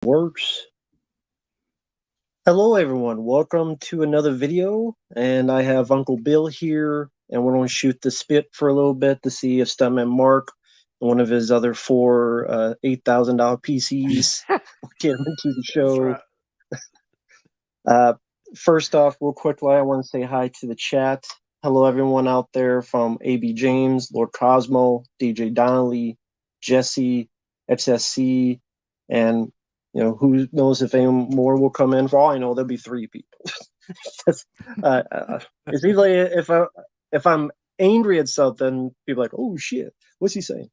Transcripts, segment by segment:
Works. Hello, everyone. Welcome to another video. And I have Uncle Bill here, and we're going to shoot the spit for a little bit to see if Stuntman Marq and one of his other four $8,000 PCs will get him into the That's show. right. Uh, First off, real quickly, I want to say hi to the chat. Hello, everyone out there from AB James, Lord Cosmo, DJ Donnelly, Jesse, XSC, and who knows if any more will come in. For all I know, there'll be three people. It's usually if I'm angry at something, people are like, "Oh shit, what's he saying?"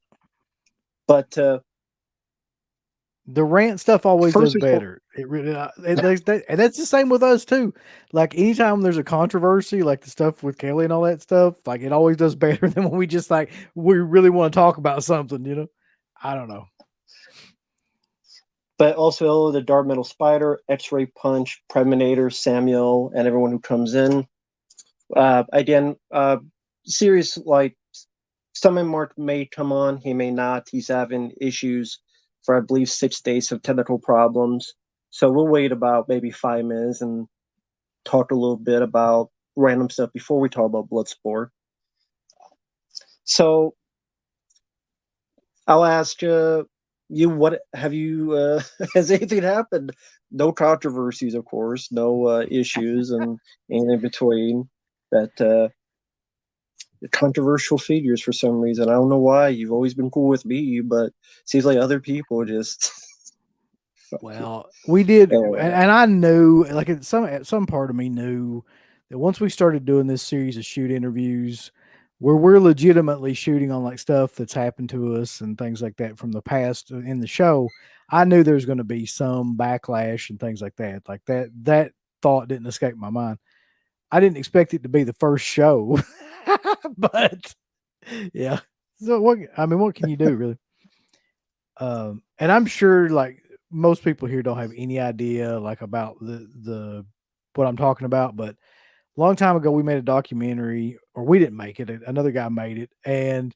But The rant stuff always first does and foremost, better. It really, and that's the same with us too. Like anytime there's a controversy, like the stuff with Kelly and all that stuff, like it always does better than when we just like we really want to talk about something. I don't know. but also hello the Dark Metal Spider, X-Ray Punch, Preminator, Samuel, and everyone who comes in. Again, serious like Stuntman Marq may come on, he may not. He's having issues for I believe 6 days of technical problems. So we'll wait about maybe 5 minutes and talk a little bit about random stuff before we talk about Bloodsport. So I'll ask you what have you has anything happened? No controversies, of course, no issues and in between that controversial figures for some reason. I don't know why. You've always been cool with me, but it seems like other people just fuck you. Well, we did, Anyway, and I knew, like at some part of me knew that once we started doing this series of shoot interviews, where we're legitimately shooting on like stuff that's happened to us and things like that from the past in the show, I knew there was going to be some backlash and things like that. Like that thought didn't escape my mind. I didn't expect it to be the first show, but yeah. So what can you do really? And I'm sure like most people here don't have any idea like about the what I'm talking about, but a long time ago we made a documentary, or we didn't make it, another guy made it, and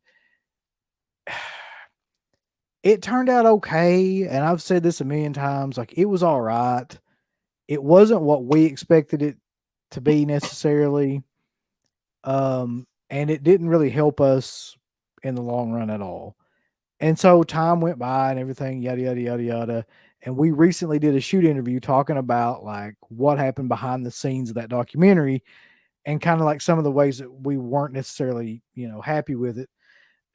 it turned out okay. And I've said this a million times, like it was all right. It wasn't what we expected it to be necessarily. And it didn't really help us in the long run at all. And so time went by and everything, yada yada yada yada. And we recently did a shoot interview talking about like what happened behind the scenes of that documentary and kind of like some of the ways that we weren't necessarily, happy with it.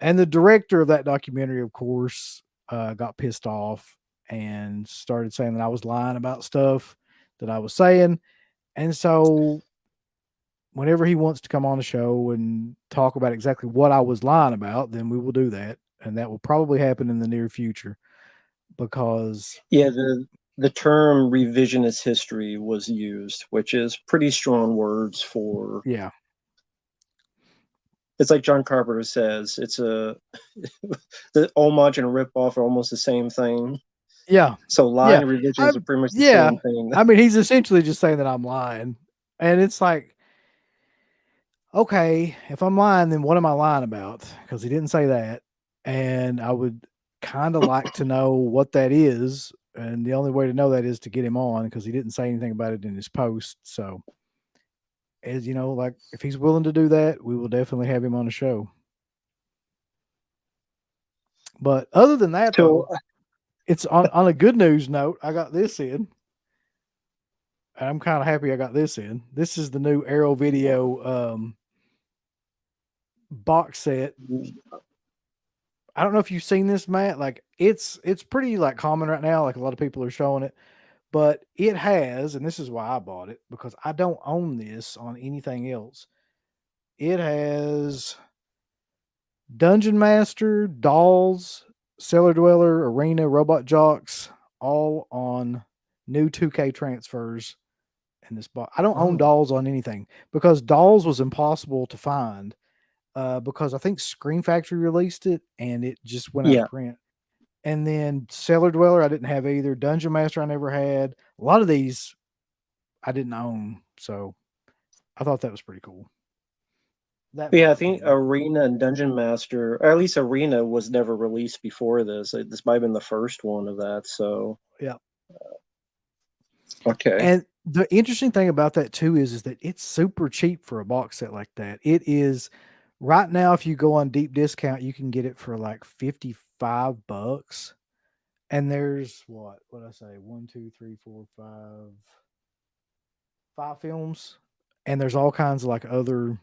And the director of that documentary, of course, got pissed off and started saying that I was lying about stuff that I was saying. And so whenever he wants to come on the show and talk about exactly what I was lying about, then we will do that. And that will probably happen in the near future because, yeah, the term revisionist history was used, which is pretty strong words for. yeah. It's like John Carpenter says, it's a the homage and rip off are almost the same thing. Yeah. So lie Yeah. and revisions I, are pretty much the yeah. same thing. I mean, he's essentially just saying that I'm lying. And it's like, okay, if I'm lying, then what am I lying about? Because he didn't say that. And I would kind of like to know what that is. And the only way to know that is to get him on because he didn't say anything about it in his post. So, as you know, like if he's willing to do that, we will definitely have him on the show. But other than that, So though, it's on a good news note. I got this in, and I'm kind of happy I got this in. This is the new Arrow Video box set. I don't know if you've seen this, Matt. Like it's pretty like common right now. Like a lot of people are showing it, but it has, and this is why I bought it because I don't own this on anything else. It has Dungeon Master, Dolls, Cellar Dweller, Arena, Robot Jocks, all on new 2K transfers in this box. I don't own oh, Dolls on anything because Dolls was impossible to find because I think Screen Factory released it and it just went out of yeah, print. And then Cellar Dweller, I didn't have either. Dungeon Master, I never had. A lot of these I didn't own. So I thought that was pretty cool. That yeah. I box think anyway. Arena and Dungeon Master, or at least Arena, was never released before this. This might have been the first one of that. So Yeah. Okay. And the interesting thing about that too is that it's super cheap for a box set like that. It is right now, if you go on deep discount, you can get it for like $55. And there's what I say, one, two, three, four, five films. And there's all kinds of like other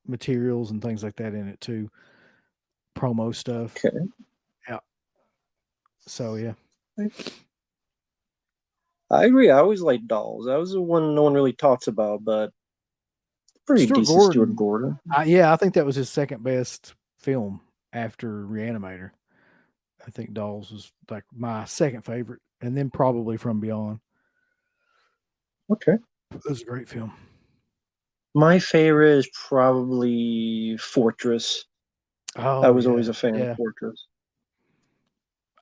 materials and things like that in it too. Promo stuff. Okay. Yeah. So yeah. I agree. I always liked Dolls. That was the one no one really talks about, but pretty Stuart decent Stuart Gordon. Gordon. Yeah, I think that was his second best film after Reanimator. I think Dolls was like my second favorite, and then probably From Beyond. Okay. It was a great film. My favorite is probably Fortress. I Oh was always yeah, a fan of yeah. Fortress.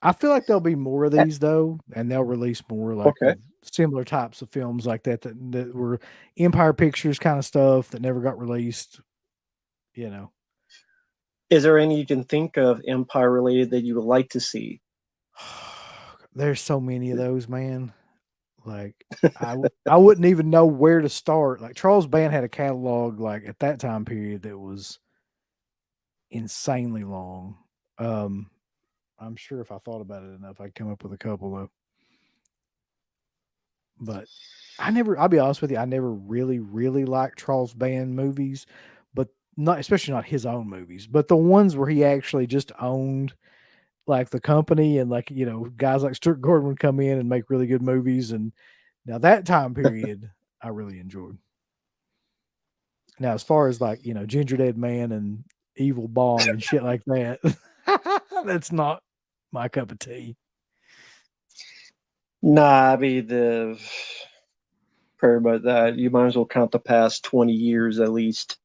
I feel like there'll be more of these though, and they'll release more like Okay. of similar types of films like that were Empire Pictures kind of stuff that never got released. You know, Is there any you can think of Empire related that you would like to see? there's so many of those, man. Like I wouldn't even know where to start. Like Charles Band had a catalog like at that time period that was insanely long. Um, I'm sure if I thought about it enough, I'd come up with a couple though. But I'll be honest with you, I never really liked Charles Band movies, but not especially not his own movies, but the ones where he actually just owned like the company and like, guys like Stuart Gordon would come in and make really good movies. And now that time period I really enjoyed. Now, as far as like, Ginger Dead Man and Evil Bong and shit like that, that's not my cup of tea. Nah, I mean the prayer about that. You might as well count the past 20 years at least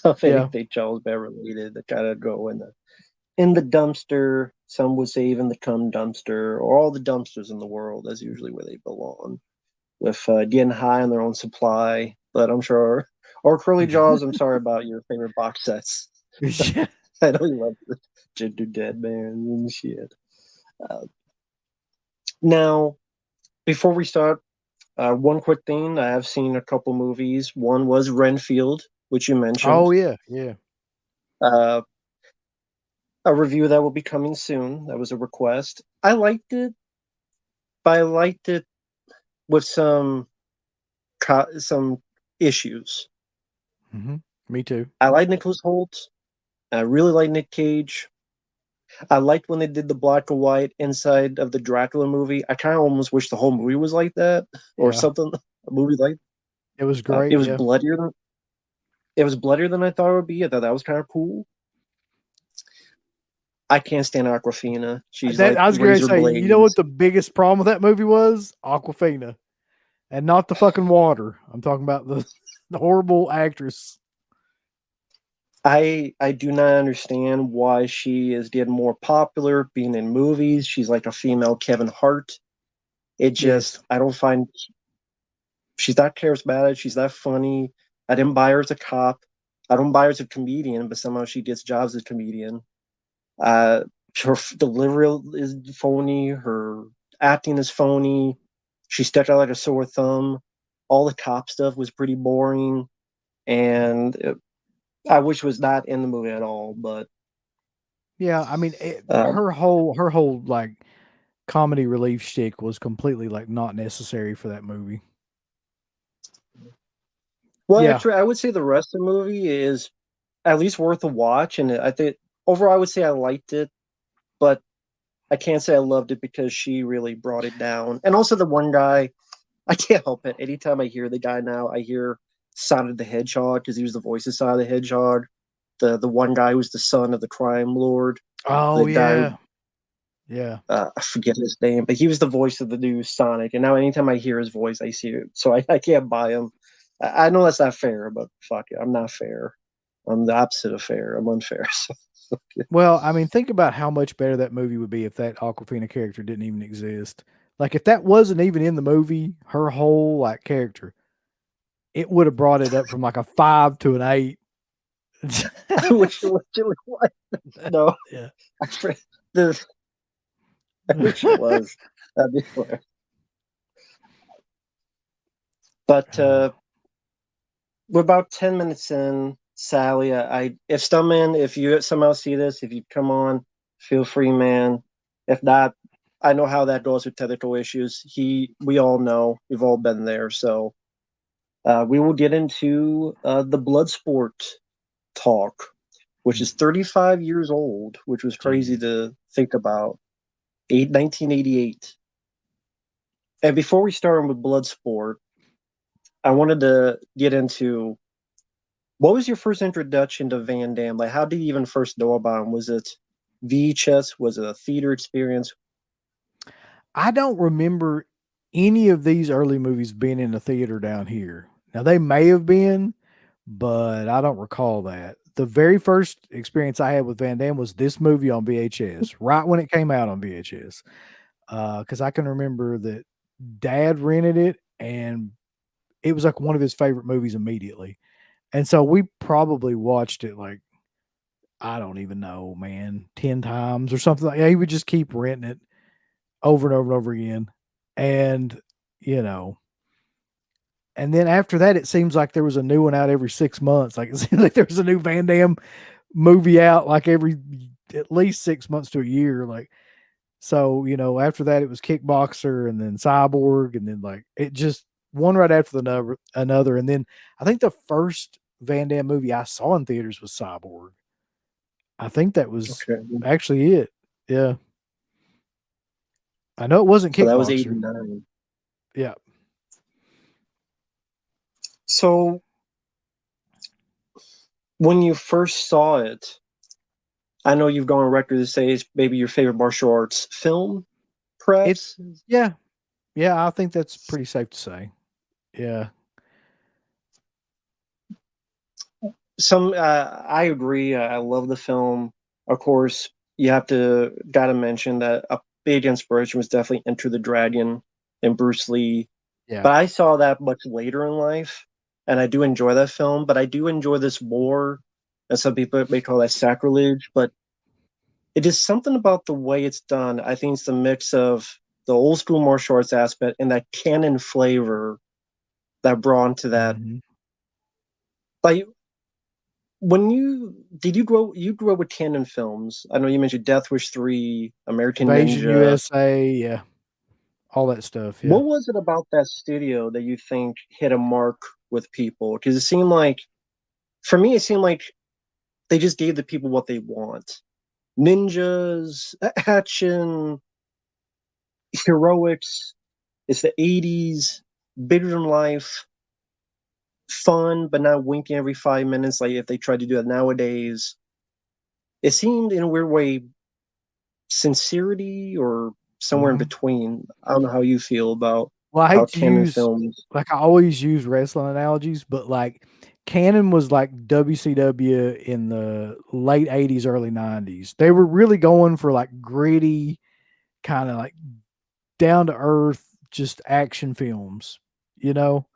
of Yeah. anything Charles Band related that kind of go in the dumpster. Some would say even the cum dumpster, or all the dumpsters in the world. That's usually where they belong. With getting high on their own supply. But I'm sure, or Curly Jaws. I'm sorry about your favorite box sets. Yeah. I know you love the Ginger Dead Man and shit. Uh, Now, before we start, one quick thing. I have seen a couple movies. One was Renfield, which you mentioned. Oh yeah, yeah. Uh, a review that will be coming soon. That was a request. I liked it, but I liked it with some issues. Hmm. Me too. I like Nicholas Holt. I really like Nick Cage. I liked when they did the black and white inside of the Dracula movie. I kind of almost wish the whole movie was like that, or Yeah. something. A movie like It was it great. was Yeah. bloodier than I thought it would be. I thought that was kind of cool. I can't stand Aquafina. She's That like I was going to razor say, you know what blades. the biggest problem with that movie was? Aquafina, and not the fucking water. I'm talking about the horrible actress. I do not understand why she is getting more popular being in movies. She's like a female Kevin Hart. It Yes. just I don't find she's not charismatic. She's not funny. I didn't buy her as a cop. I don't buy her as a comedian, but somehow she gets jobs as a comedian. Uh, her delivery is phony. Her acting is phony. She stuck out like a sore thumb. All the cop stuff was pretty boring, and I wish it was not in the movie at all. But Yeah. I mean, uh, her whole like comedy relief shtick was completely like not necessary for that movie. well, Yeah. actually, I would say the rest of the movie is at least worth a watch, and I think overall, I would say I liked it, but I can't say I loved it because she really brought it down. And also the one guy, I can't help it. Anytime I hear the guy now, I hear Sonic the Hedgehog because he was the voice of Sonic the Hedgehog. The one guy who's the son of the crime lord. Oh The guy yeah. Yeah. I forget his name, but he was the voice of the new Sonic. And now anytime I hear his voice, I see it. So I can't buy him. I know that's not fair, but fuck it, I'm not fair. I'm the opposite of fair. I'm unfair. So, Well, I mean, think about how much better that movie would be if that Aquafina character didn't even exist. Like if that wasn't even in the movie, her whole like character, it would have brought it up from like a 5 to an 8. I wish it was. No, Yeah. the I wish it was. That'd be hilarious. But we're about 10 minutes in. Sally, if Stuntman, if you somehow see this, if you come on, feel free, man. If not, I know how that goes with technical issues. We all know, we've all been there. So we will get into the Bloodsport talk, which is 35 years old, which was crazy Jesus. to think about. 1988. And before we start with Bloodsport, I wanted to get into what was your first introduction to Van Damme? Like, how did you even first know about him? Was it VHS? Was it a theater experience? I don't remember any of these early movies being in the theater down here. Now they may have been, but I don't recall that. The very first experience I had with Van Damme was this movie on VHS, right when it came out on VHS. Because I can remember that Dad rented it, and it was like one of his favorite movies immediately. And so we probably watched it like, I don't even know, man, 10 times or something like that. He would just keep renting it over and over and over again. And, you know, and then after that, it seems like there was a new one out every 6 months. Like, it seems like there was a new Van Damme movie out like every at least 6 months to a year. Like, so, after that, it was Kickboxer and then Cyborg. And then, like, it just one right after the another. And then I think the first Van Damme movie I saw in theaters was Cyborg. I think that was Okay. actually it. Yeah. I know it wasn't So that was Kickboxer. 89. Yeah. So when you first saw it, I know you've gone on record to say it's maybe your favorite martial arts film, It's perhaps? yeah. Yeah, I think that's pretty safe to say. Yeah. I agree. I love the film. Of course, you have to gotta mention that a big inspiration was definitely Enter the Dragon and Bruce Lee. Yeah. But I saw that much later in life, and I do enjoy that film. But I do enjoy this more, and some people may call that sacrilege. But it is something about the way it's done. I think it's the mix of the old school martial arts aspect and that canon flavor that brought into that. Mhm. Like, when you grew up with canon films? I know you mentioned Death Wish 3, American Invasion Ninja. USA, yeah. All that stuff, yeah. What was it about that studio that you think hit a mark with people? Because it seemed like, for me, it seemed like they just gave the people what they want: ninjas, action, heroics. It's the '80s, bigger than life, fun, but not winking every 5 minutes. Like if they tried to do it nowadays, it seemed in a weird way sincerity or somewhere in Mhm. between. I don't know how you feel about Well, I how hate to canon use films. like, I always use wrestling analogies, but, like, Canon was like WCW in the late '80s, early '90s. They were really going for, like, gritty, kinda, like, down to earth, just action films, you know?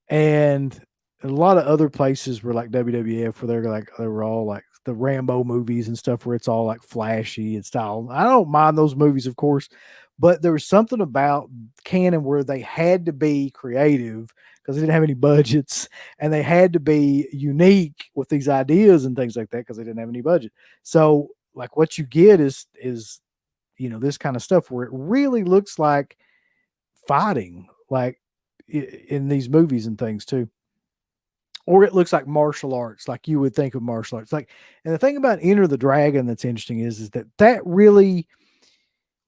And a lot of other places were like WWF where they're like they were all like the Rambo movies and stuff where it's all like flashy and style. I don't mind those movies, of course, but there was something about Canon where they had to be creative because they didn't have any budgets and they had to be unique with these ideas and things like that because they didn't have any budget. So like what you get is this kind of stuff where it really looks like fighting like in these movies and things too, or it looks like martial arts, like you would think of martial arts. Like, and the thing about Enter the Dragon that's interesting is that really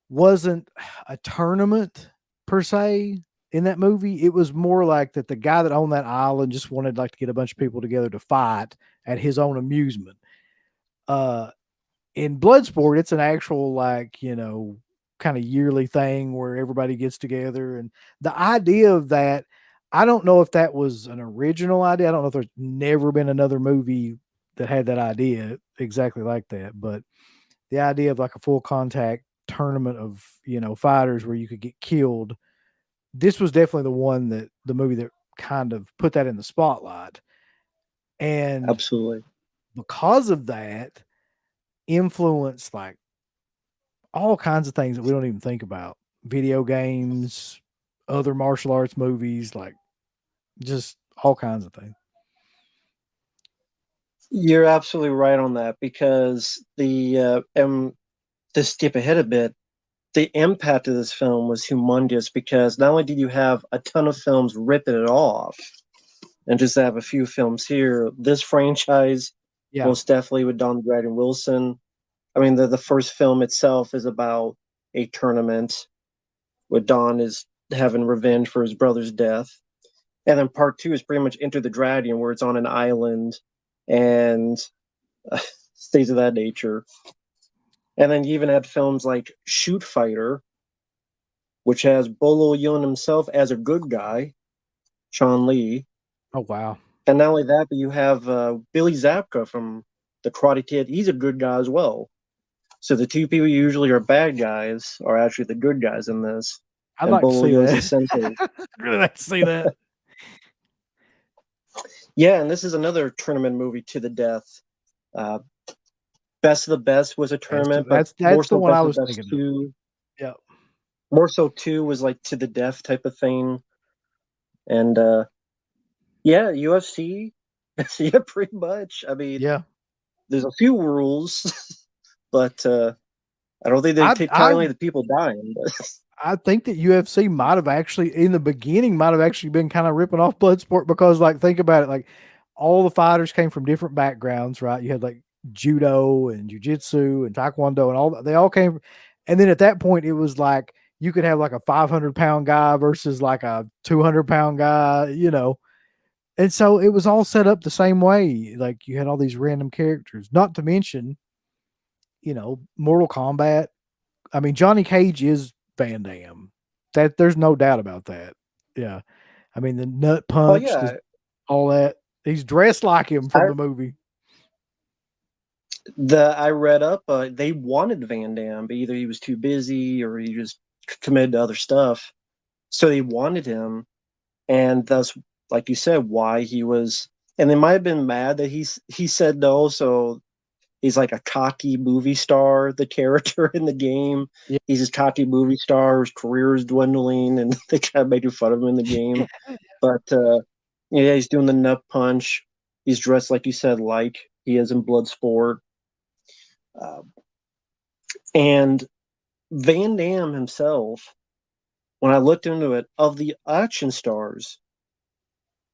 wasn't a tournament per se in that movie. It was more like that the guy that owned that island just wanted like to get a bunch of people together to fight at his own amusement. Uh, in Bloodsport, it's an actual like kind of yearly thing where everybody gets together, and the idea of that, I don't know if that was an original idea. I don't know if there's never been another movie that had that idea exactly like that, but the idea of like a full contact tournament of fighters where you could get killed. This was definitely the movie that kind of put that in the spotlight, and Absolutely. because of that, influenced like all kinds of things that we don't even think about. Video games, other martial arts movies, like just all kinds of things. You're absolutely right on that, because to skip ahead a bit, the impact of this film was humongous, because not only did you have a ton of films ripping it off, and just have a few films here, this franchise, Yeah. most definitely with Don Dragon Wilson. I mean, the first film itself is about a tournament where Don is having revenge for his brother's death. And then part two is pretty much Enter the Dragon, where it's on an island and things of that nature. And then you even had films like Shoot Fighter, which has Bolo Yeon himself as a good guy, Sean Lee. Oh wow. And not only that, but you have Billy Zabka from The Karate Kid. He's a good guy as well. So the two people usually are bad guys are actually the good guys in this. I'd And like to Bolo see Yeon's a that. sensei. I'd really like to see that. Yeah, and this is another tournament movie to the death. Uh, Best of the Best was a tournament, but more That's the so one I Best of was the Best thinking of. 2. Yeah. More so 2 was like to the death type of thing. And yeah, UFC. Yeah, pretty much. I mean, Yeah. there's a few rules, but I don't think they I take I kindly to people dying. But I think that UFC might have actually, in the beginning, might have actually been kind of ripping off Bloodsport, because, like, think about it, like, all the fighters came from different backgrounds, right? You had like judo and jujitsu and taekwondo and all, they all came. And then at that point, it was like you could have like a 500-pound guy versus like a 200-pound guy, you know. And so it was all set up the same way. Like you had all these random characters, not to mention, you know, Mortal Kombat. I mean, Johnny Cage is Van Damme. That there's no doubt about that. Yeah. I mean, the nut oh punch, yeah, all that. He's dressed like him from I the movie. I read up. They wanted Van Damme, but either he was too busy or he just committed to other stuff. So they wanted him, and that's, like you said, why he was. And they might have been mad that he said no. So he's like a cocky movie star, the character in the game. Yeah. He's this cocky movie star whose career is dwindling, and they kind of making fun of him in the game. But yeah, he's doing the nut punch. He's dressed like you said, like he is in Bloodsport. Uh, and Van Damme himself, when I looked into it, of the action stars,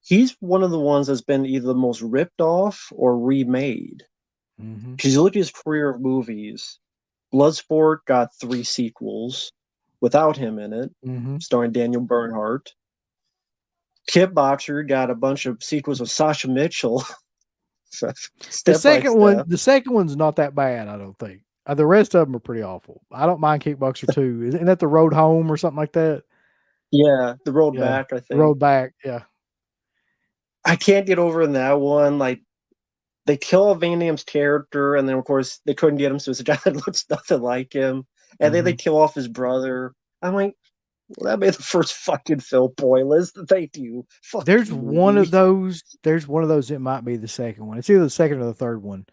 he's one of the ones that's been either the most ripped off or remade. Mm-hmm. Because you look at his career of movies, Bloodsport got 3 sequels without him in it, Mm-hmm. starring Daniel Bernhardt. Kickboxer got a bunch of sequels with Sasha Mitchell. Step by step. The second one's not that bad, I don't think. The rest of them are pretty awful. I don't mind Kickboxer 2. Isn't that the Road Home or something like that? Yeah, The Road Yeah. Back, I The think. Road Back, yeah. I can't get over in that one. Like, they kill Van Damme's character, and then of course they couldn't get him, so it's a guy that looks nothing like him. And then they kill off his brother. I'm like, well, that made the first fucking film pointless. Thank you. Fuck There's you, one movie. of those. There's one of those. It might be the second one. It's either the second or the third one,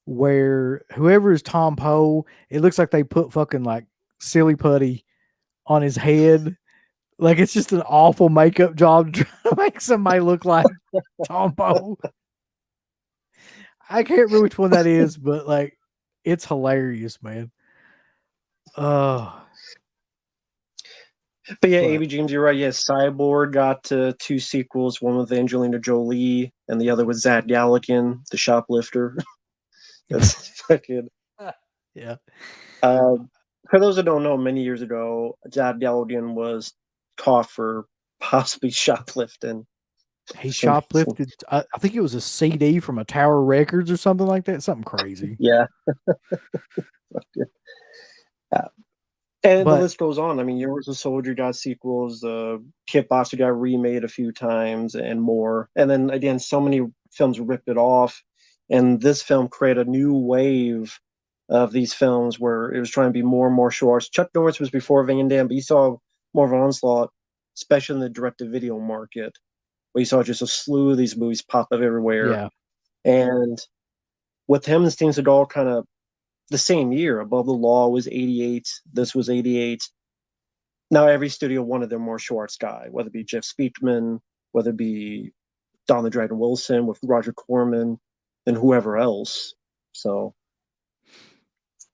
where whoever is Tom Poe, it looks like they put fucking like silly putty on his head. Like it's just an awful makeup job to try to make somebody look like Tom Poe. I can't remember which one that is, but like it's hilarious, man. But yeah, But A.B. James, you're right. Yes, Cyborg got 2 sequels, one with Angelina Jolie, and the other with Zach Galligan, the shoplifter. That's fucking. yeah. For those that don't know, many years ago, Zach Galligan was caught for possibly shoplifting. He shoplifted. I think it was a CD from a Tower Records or something like that. Something crazy. Yeah. And the But list goes on. I mean, Universal Soldier got sequels, Kickboxer got remade a few times, and more. And then again, so many films ripped it off, and this film created a new wave of these films where it was trying to be more and more shorts. Chuck Norris was before Van Damme, but you saw more of an onslaught, especially in the direct-to-video market, where you saw just a slew of these movies pop up everywhere. yeah, And with him and Steven Seagal kind of the same year. Above the Law was 88. This was 88. Now every studio wanted their more Schwartz guy, whether it be Jeff Speakman whether it be Don the Dragon Wilson with Roger Corman and whoever else. So,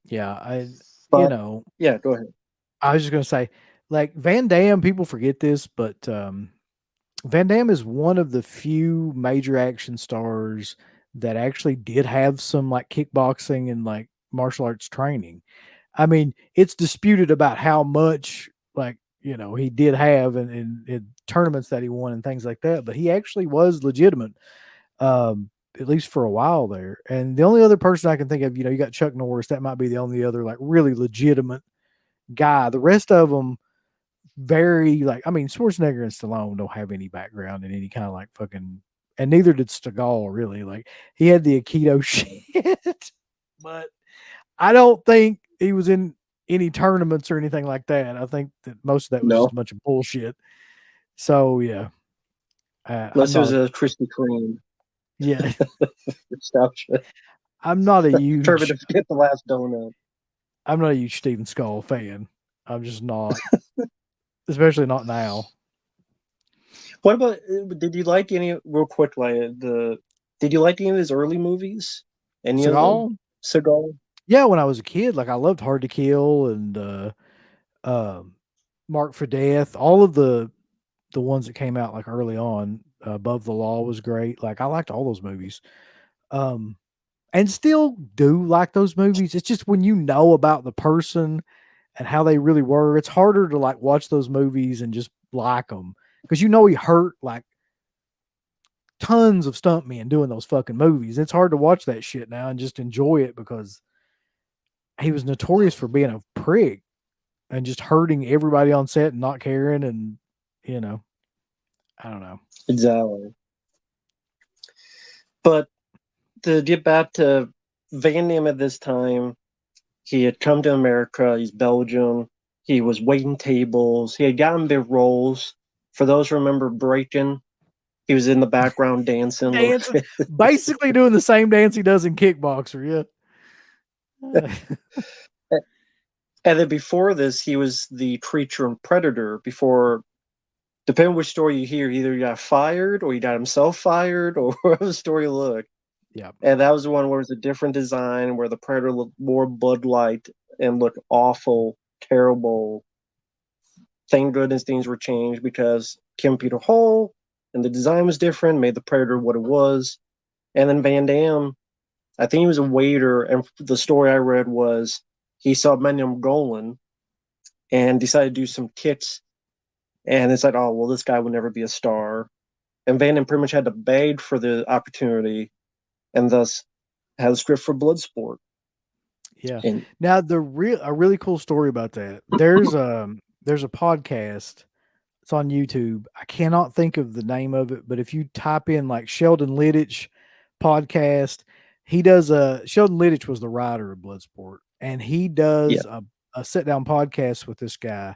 Yeah, but yeah, go ahead. I was just gonna say, like Van Damme, people forget this, but Van Damme is one of the few major action stars that actually did have some like kickboxing and like martial arts training. I mean, it's disputed about how much like he did have in tournaments that he won and things like that, but he actually was legitimate, at least for a while there. And the only other person I can think of, you got Chuck Norris. That might be the only other like really legitimate guy. The rest of them very like, I mean, Schwarzenegger and Stallone don't have any background in any kind of like fucking, and neither did Seagal really. Like he had the Aikido shit, but I don't think he was in any tournaments or anything like that. I think that most of that was just No, a bunch of bullshit. So yeah, I'm unless it was not. a Krispy Kreme. Yeah, Nostalgia. I'm not a Turban huge. to get the last donut. I'm not a huge Steven Skull fan. I'm just not, especially not now. What about? Did you like any real quick? Like did you like any of his early movies? Any of them? Seagal, Seagal. yeah, when I was a kid, like I loved Hard to Kill and Mark for Death. All of the ones that came out like early on, Above the Law was great. Like I liked all those movies. Um, and still do like those movies. It's just when you know about the person and how they really were, it's harder to like watch those movies and just like them because he hurt like tons of stuntmen doing those fucking movies. It's hard to watch that shit now and just enjoy it because he was notorious for being a prick and just hurting everybody on set and not caring and you know, I don't know. Exactly. But to get back to Van Damme at this time, he had come to America. He's Belgian. He was waiting tables. He had gotten big roles. For those who remember Breaking, he was in the background dancing. Dancing, basically doing the same dance he does in Kickboxer, yeah. And then before this, he was the creature and predator. Before, depending on which story you hear, either he got fired or he got himself fired or whatever the story looked. Yeah. And that was the one where it was a different design, where the predator looked more Bud Light and looked awful, terrible. Thank goodness things were changed because Kim Peter Hall and the design was different, made the predator what it was. And then Van Damme, I think he was a waiter, and the story I read was he saw Magnum Golan and decided to do some kicks, and it's like, oh well, this guy will never be a star. And Van Damme pretty much had to beg for the opportunity, and thus had a script for Bloodsport. Yeah. And Now a really cool story about that. There's a podcast. It's on YouTube. I cannot think of the name of it, but if you type in like Sheldon Littich podcast, he does Sheldon Littich was the writer of Bloodsport, and he yeah, does a sit down podcast with this guy.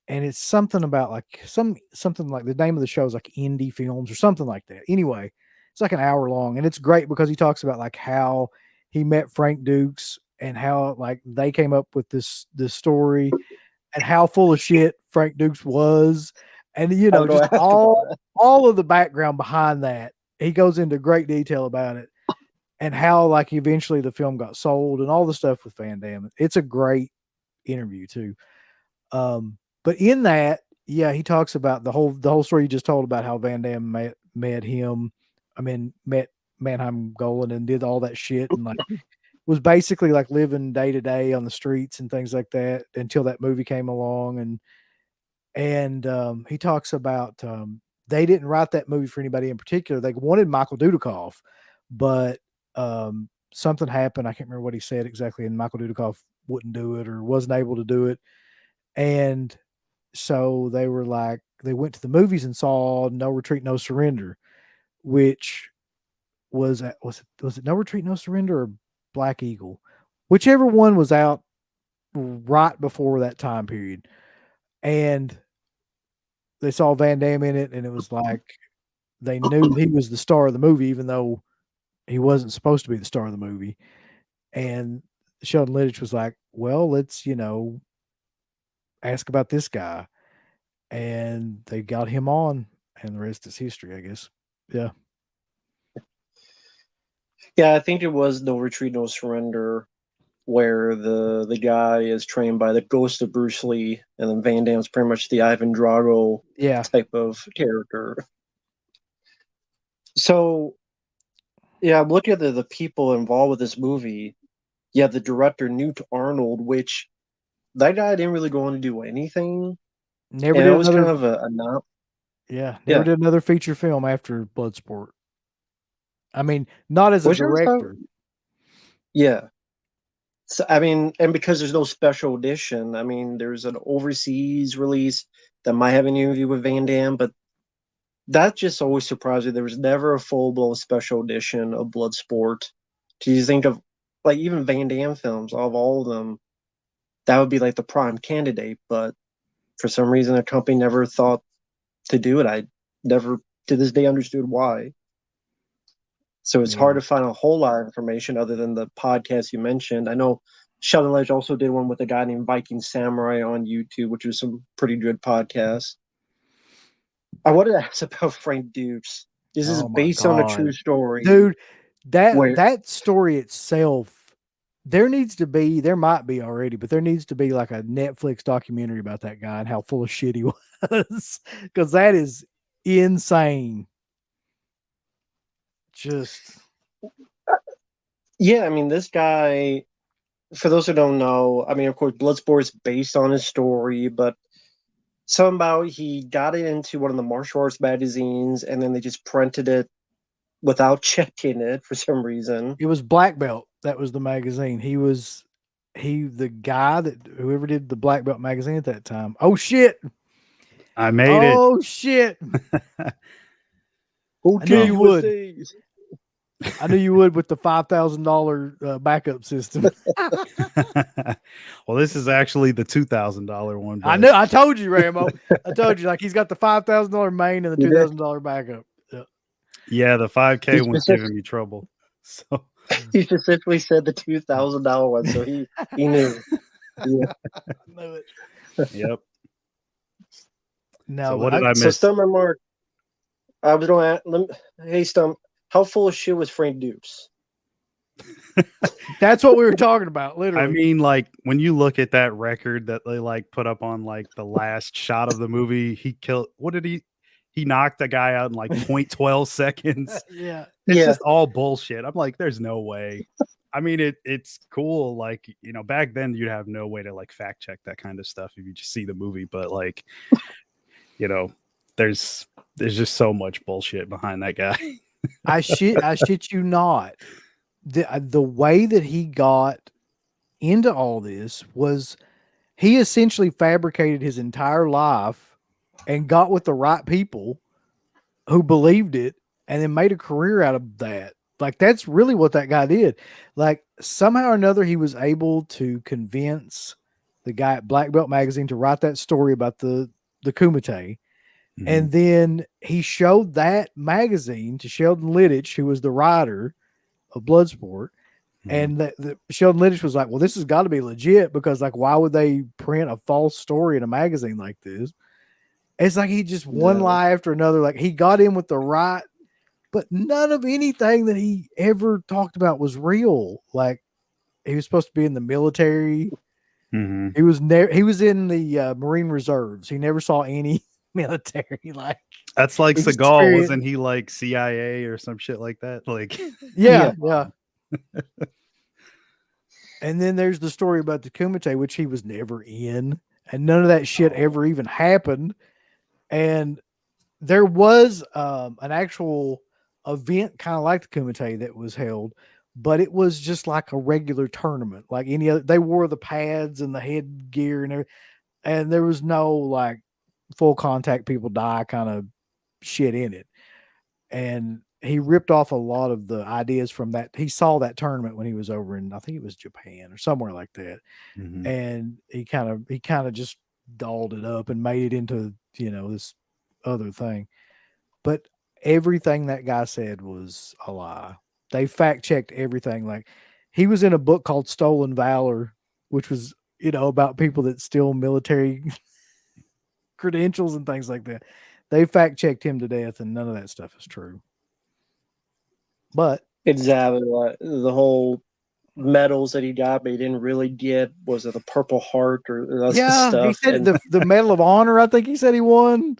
And it's something about like something like the name of the show is like indie films or something like that. Anyway, it's like an hour long, and it's great because he talks about like how he met Frank Dux and how like they came up with this story and how full of shit Frank Dux was, and I was just going to ask about it. all of the background behind that. He goes into great detail about it and how like eventually the film got sold and all the stuff with Van Damme. It's a great interview too. But in that, yeah, he talks about the whole story you just told about how Van Damme met him. I mean, met Mannheim Golan and did all that shit and like was basically like living day to day on the streets and things like that until that movie came along. And he talks about they didn't write that movie for anybody in particular. They wanted Michael Dudikoff, but something happened. I can't remember what he said exactly, and Michael Dudikoff wouldn't do it or wasn't able to do it. And so they were like, they went to the movies and saw No Retreat, No Surrender, which was it No Retreat, No Surrender or Black Eagle, whichever one was out right before that time period. And they saw Van Damme in it, and it was like they knew he was the star of the movie, even though he wasn't supposed to be the star of the movie. And Sheldon Littich was like, well, let's, ask about this guy. And they got him on, and the rest is history, I guess. Yeah. Yeah, I think it was No Retreat, No Surrender, where the guy is trained by the ghost of Bruce Lee, and then Van Damme's pretty much the Ivan Drago Yeah. type of character. So yeah, I'm looking at the people involved with this movie. You have the director Newt Arnold, which that guy didn't really go on to do anything, Never and it did was kind another. of a not. Yeah. Never Yeah, did another feature film after Bloodsport. I mean, not as a which was director. yeah. So, I mean, and because there's no special edition, I mean, there's an overseas release that might have an interview with Van Damme, but that just always surprised me. There was never a full blown special edition of Bloodsport. Do you think of like even Van Damme films, of all of them, that would be like the prime candidate, but for some reason the company never thought to do it. I never to this day understood why. So it's Yeah. hard to find a whole lot of information other than the podcast you mentioned. I know Sheldon Ledge also did one with a guy named Viking Samurai on YouTube, which was some pretty good podcasts. I wanted to ask about Frank Dux. This is Oh my based on a true God. story Dude, where that story itself, there might be already, but there needs to be like a Netflix documentary about that guy and how full of shit he was. Because that is insane. Just yeah, I mean this guy, for those who don't know, I mean of course Bloodsport is based on his story, but somehow he got it into one of the martial arts magazines and then they just printed it without checking it for some reason. it was Black Belt. That was the magazine. The guy that whoever did the Black Belt magazine at that time. Oh shit. I made it. Oh shit. I knew Okay, you would. USA. I knew you would with the $5,000 backup system. Well, this is actually the $2,000 one. I But knew. I told you, Rambo. I told you. Like he's got the $5,000 main and the You did. $2,000 backup. Yeah. yeah, the 5K He one's specific- giving me trouble. So He specifically said the $2,000 one, so he knew. Yeah. Knew it. yep. No, So what but did I So miss? Stuntman Marq, I was going to hey Stump, how full of shit was Frank Dux? that's what we were talking about. Literally. I mean, like when you look at that record that they like put up on like the last shot of the movie, he killed. What did he? He knocked a guy out in like 0.12 seconds. yeah. It's Yeah. just all bullshit. I'm like, there's no way. I mean, it's cool. Like, you know, back then you'd have no way to like fact check that kind of stuff if you just see the movie. But like, you know, there's just so much bullshit behind that guy. I shit you not. The way that he got into all this was he essentially fabricated his entire life and got with the right people who believed it and then made a career out of that. Like that's really what that guy did. Like somehow or another he was able to convince the guy at Black Belt magazine to write that story about the Kumite. And then he showed that magazine to Sheldon Littich, who was the writer of Bloodsport. And the Sheldon Littich was like, well, this has got to be legit because like, why would they print a false story in a magazine like this? It's like he just one lie after another. Like he got in with the right, but none of anything that he ever talked about was real. Like he was supposed to be in the military. He was he was in the Marine Reserves. He never saw any military. Like that's like Seagal, experience. wasn't he like CIA or some shit like that? Like yeah. And then there's the story about the Kumite, which he was never in, and none of that shit ever even happened. And there was an actual event kind of like the Kumite that was held, but it was just like a regular tournament, like any other. They wore the pads and the headgear and everything, and there was no like full contact people die kind of shit in it. And he ripped off a lot of the ideas from that. He saw that tournament when he was over in, I think it was Japan or somewhere like that. And he kind of just dolled it up and made it into, you know, this other thing. But everything that guy said was a lie. They fact checked everything. Like he was in a book called Stolen Valor, which was, you know, about people that steal military credentials and things like that. they fact checked him to death, and none of that stuff is true. But Exactly. Like, the whole medals that he got, but he didn't really get. Was it the Purple Heart or other yeah, stuff? he said And the Medal of Honor. I think he said he won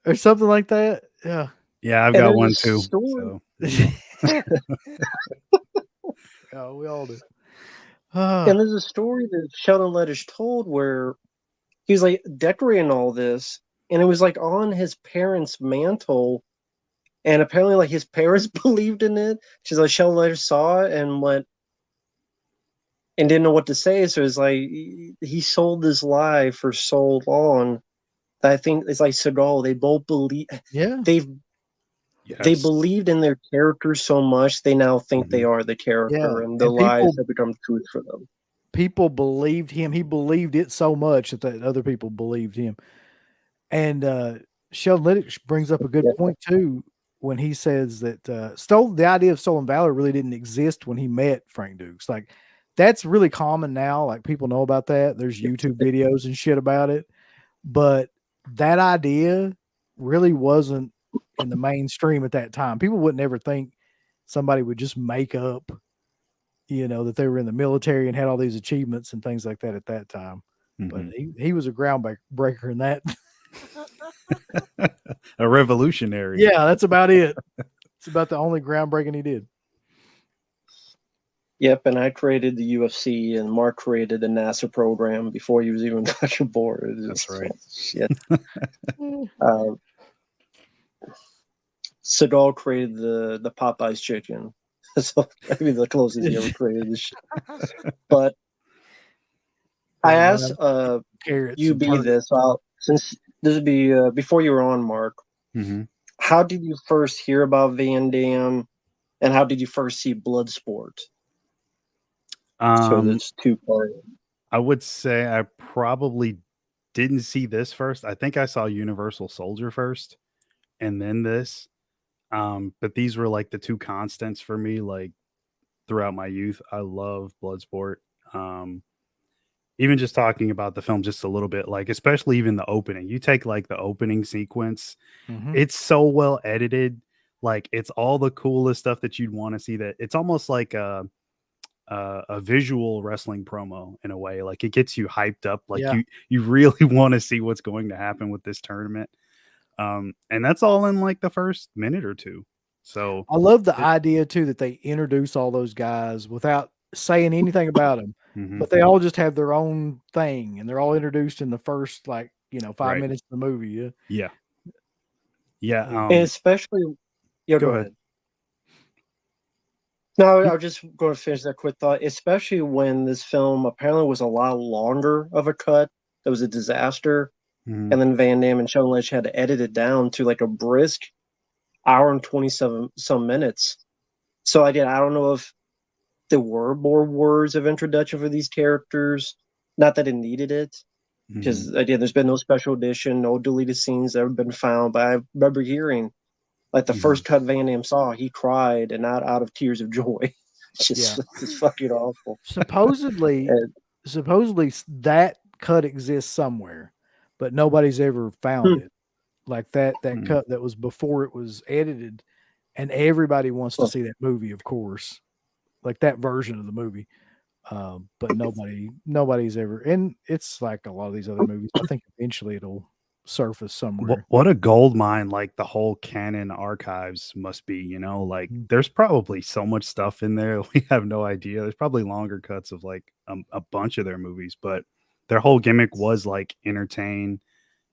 or something like that. Yeah. Yeah, I've and got there's one a too. story. So Yeah, we all do. And there's a story that Sheldon Letters told where he was like decorating all this, and it was like on his parents' mantle, and apparently like his parents believed in it. She's like Sheldon Letters saw it and went and didn't know what to say. So it's like he sold this lie for so long that I think it's like Seagal. They both believe. Yeah. They yes. believed in their characters so much they now think they are the character, Yeah, and the and lies people- have become truth for them. People believed him. He believed it so much that other people believed him. And Sheldon Letters brings up a good point too when he says that the idea of stolen valor really didn't exist when he met Frank Dux. Like that's really common now. Like people know about that. There's YouTube videos and shit about it. But that idea really wasn't in the mainstream at that time. People would never think somebody would just make up, that they were in the military and had all these achievements and things like that at that time. But he was a groundbreaker in that. A revolutionary. Yeah, that's about it. It's about the only groundbreaking he did. Yep, and I created the UFC, and Mark created the NASA program before he was even touching board. That's right. Shit. Seagal created the Popeyes chicken. So maybe the closest he ever created this shit. But I asked Carrots UB and this, since this would be before you were on, Mark. How did you first hear about Van Damme, and how did you first see Bloodsport? So that's two-part. I would say I probably didn't see this first. I think I saw Universal Soldier first, and then this. But these were like the two constants for me, like throughout my youth. I love Bloodsport. Even just talking about the film just a little bit, like especially even the opening. You take like the opening sequence, it's so well edited. Like it's all the coolest stuff that you'd want to see. That it's almost like a visual wrestling promo in a way. Like it gets you hyped up. Like you really want to see what's going to happen with this tournament. And that's all in like the first minute or two. So I love the idea too that they introduce all those guys without saying anything about them, but they all just have their own thing, and they're all introduced in the first 5 minutes of the movie. Yeah. And especially, go ahead. No, I was just going to finish that quick thought. Especially when this film apparently was a lot longer of a cut. That was a disaster. And then Van Damme and Sheldon Letters had to edit it down to like a brisk hour and 27 some minutes. So I don't know if there were more words of introduction for these characters. Not that it needed it, because again, there's been no special edition, no deleted scenes that have been found. But I remember hearing, like the first cut Van Damme saw, he cried, and not out of tears of joy. It's fucking awful. Supposedly that cut exists somewhere, but nobody's ever found it. Like that cut that was before it was edited, and everybody wants to see that movie, of course, like that version of the movie. But nobody's ever, and it's like a lot of these other movies. I think eventually it'll surface somewhere. What a gold mine like the whole Canon archives must be, like there's probably so much stuff in there we have no idea. There's probably longer cuts of like a bunch of their movies, but their whole gimmick was like entertain,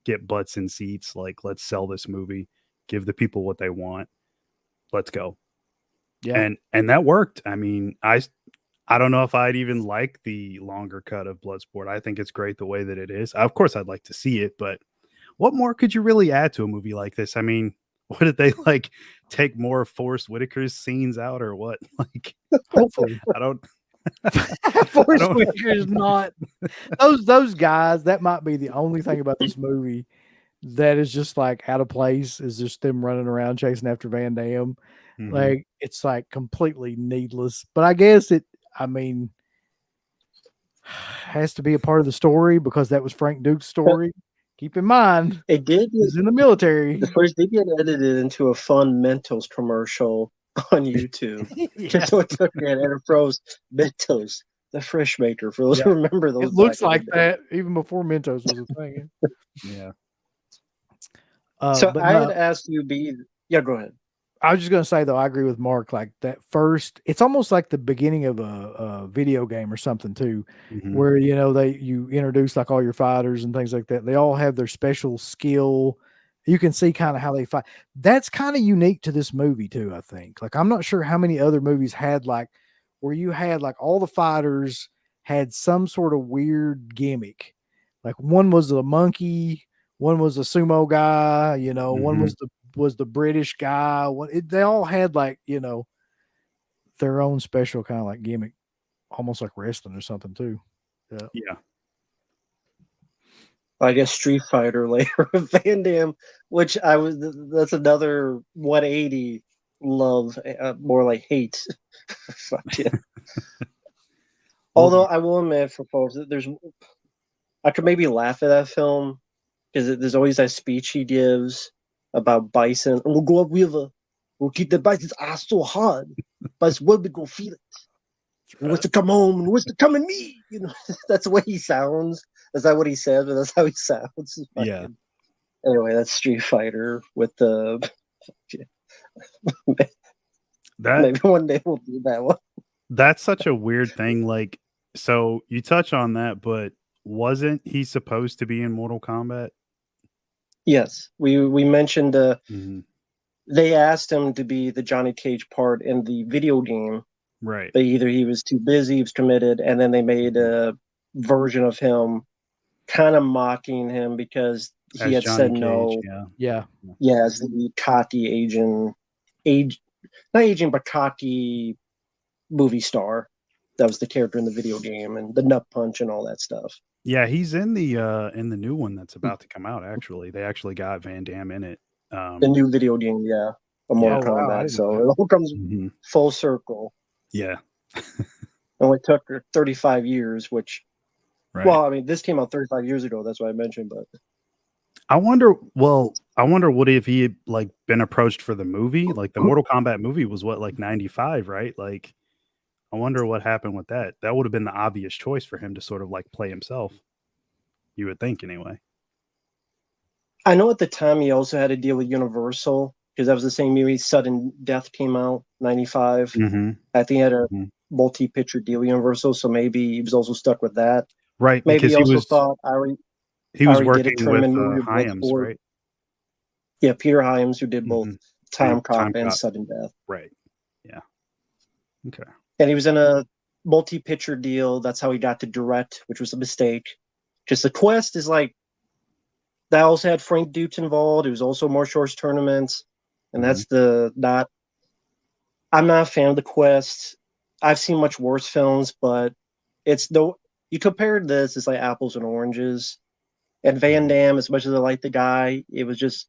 get butts in seats, like let's sell this movie, give the people what they want, let's go. And that worked. I mean, I don't know if I'd even like the longer cut of Bloodsport. I think it's great the way that it is. Of course I'd like to see it, but what more could you really add to a movie like this? I mean, what did they like take more of Forrest Whitaker's scenes out or what? Like hopefully I don't Forrest Whitaker's not those guys. That might be the only thing about this movie that is just like out of place, is just them running around chasing after Van Damme. Like it's like completely needless. But I guess has to be a part of the story because that was Frank Dux' story. Keep in mind, It did. he's in the military. The footage did get edited into a fun Mentos commercial on YouTube. Yeah. Just so it took it and it froze Mentos, the fresh maker. For those who remember those, It looks back in like the day. that even before Mentos was a thing. Yeah. So But I no, had asked you, yeah, go ahead. I was just gonna say though, I agree with Mark. Like that first, it's almost like the beginning of a video game or something too, Mhm. where you introduce like all your fighters and things like that. They all have their special skill. You can see kind of how they fight. That's kind of unique to this movie too. I think. Like I'm not sure how many other movies had like where you had like all the fighters had some sort of weird gimmick. Like one was a monkey, one was a sumo guy. One was the British guy. They all had like, their own special kind of like gimmick, almost like wrestling or something too. Yeah. I guess Street Fighter later with Van Damme, which that's another 180 love, more like hate. Fuck yeah. Although I will admit for folks that I could maybe laugh at that film because there's always that speech he gives about Bison. We'll go up river. We'll keep the Bison's ass so hard. But when we go feel it. He wants to come home and wants to come in me. That's the way he sounds. That's not what he says, but that's how he sounds. Yeah. Anyway, that's Street Fighter with the. Maybe one day we'll do that one. That's such a weird thing. Like, so you touch on that, but wasn't he supposed to be in Mortal Kombat? Yes, we mentioned. Mm-hmm. They asked him to be the Johnny Cage part in the video game. Right. But either he was too busy, he was committed, and then they made a version of him kind of mocking him because he had Johnny said Cage, no. Yeah. Yeah, as the cocky not agent, but cocky movie star. That was the character in the video game and the nut punch and all that stuff. Yeah, he's in the new one that's about to come out. Actually, they actually got Van Damme in it. The new video game, yeah, of Mortal Kombat. So it all comes full circle. Yeah. And it took 35 years, which, right. Well, I mean, this came out 35 years ago. That's why I mentioned, but I wonder what if he had like been approached for the movie? Like the Mortal Kombat movie was what, like 95, right? Like, I wonder what happened with that. That would have been the obvious choice for him to sort of like play himself. You would think anyway. I know at the time he also had a deal with Universal because that was the same year Sudden Death came out, 95. Mm-hmm. I think he had a multi-picture deal with Universal, so maybe he was also stuck with that. Right, maybe because he also thought he was working did a with movie Hyams, right? Yeah, Peter Hyams, who did both Time Cop and Cop. Sudden Death. Right. Yeah. Okay. And he was in a multi-picture deal. That's how he got to direct, which was a mistake. Because the Quest is like, that also had Frank Dux involved. It was also martial arts tournaments. And that's I'm not a fan of the Quest. I've seen much worse films, but you compare this, it's like apples and oranges. And Van Damme, as much as I like the guy, it's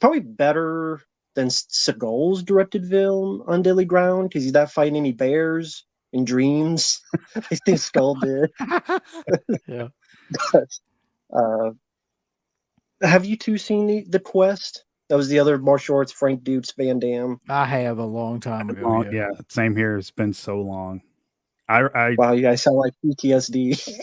probably better than Seagal's directed film on Deadly Ground because he's not fighting any bears in dreams. I think Skull did. Yeah. But, have you two seen the Quest? That was the other martial arts, Frank Dux, Van Damme. I have a long time ago. Yeah, same here. It's been so long. Wow, you guys sound like PTSD.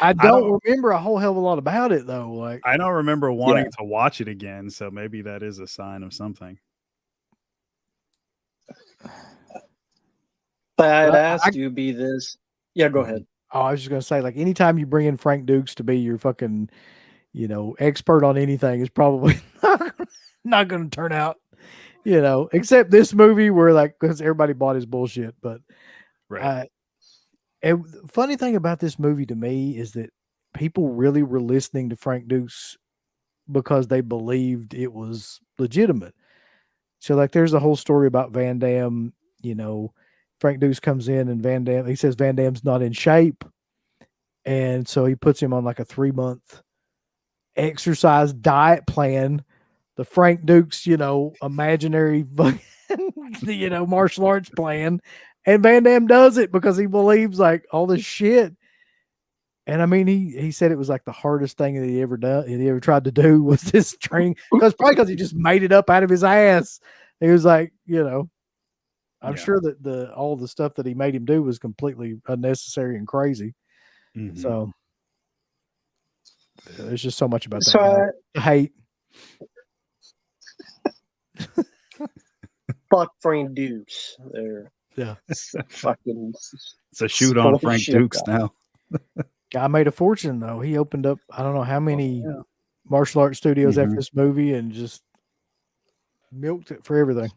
I don't remember a whole hell of a lot about it though. Like I don't remember wanting to watch it again, so maybe that is a sign of something. But I had asked you be this. Yeah, go ahead. Oh, I was just gonna say, like, anytime you bring in Frank Dux to be your fucking, expert on anything is probably not gonna turn out, except this movie where because everybody bought his bullshit. But right. And funny thing about this movie to me is that people really were listening to Frank Dux because they believed it was legitimate. So there's a whole story about Van Damme, Frank Dux comes in and he says Van Damme's not in shape. And so he puts him on like a 3-month exercise diet plan. The Frank Dux, imaginary, martial arts plan. And Van Damme does it because he believes all this shit. And I mean, he said it was like the hardest thing that he ever done. He ever tried to do was this training, because he just made it up out of his ass. He was like, I'm Yeah. sure that all the stuff that he made him do was completely unnecessary and crazy. Mhm. So there's just so much about that So guy. I hate. fuck Frank Dux there. Yeah. Fucking It's a shoot on Frank bullshit Dux guy. now. Guy made a fortune though. He opened up I don't know how many yeah. martial arts studios after Mhm. this movie and just milked it for everything.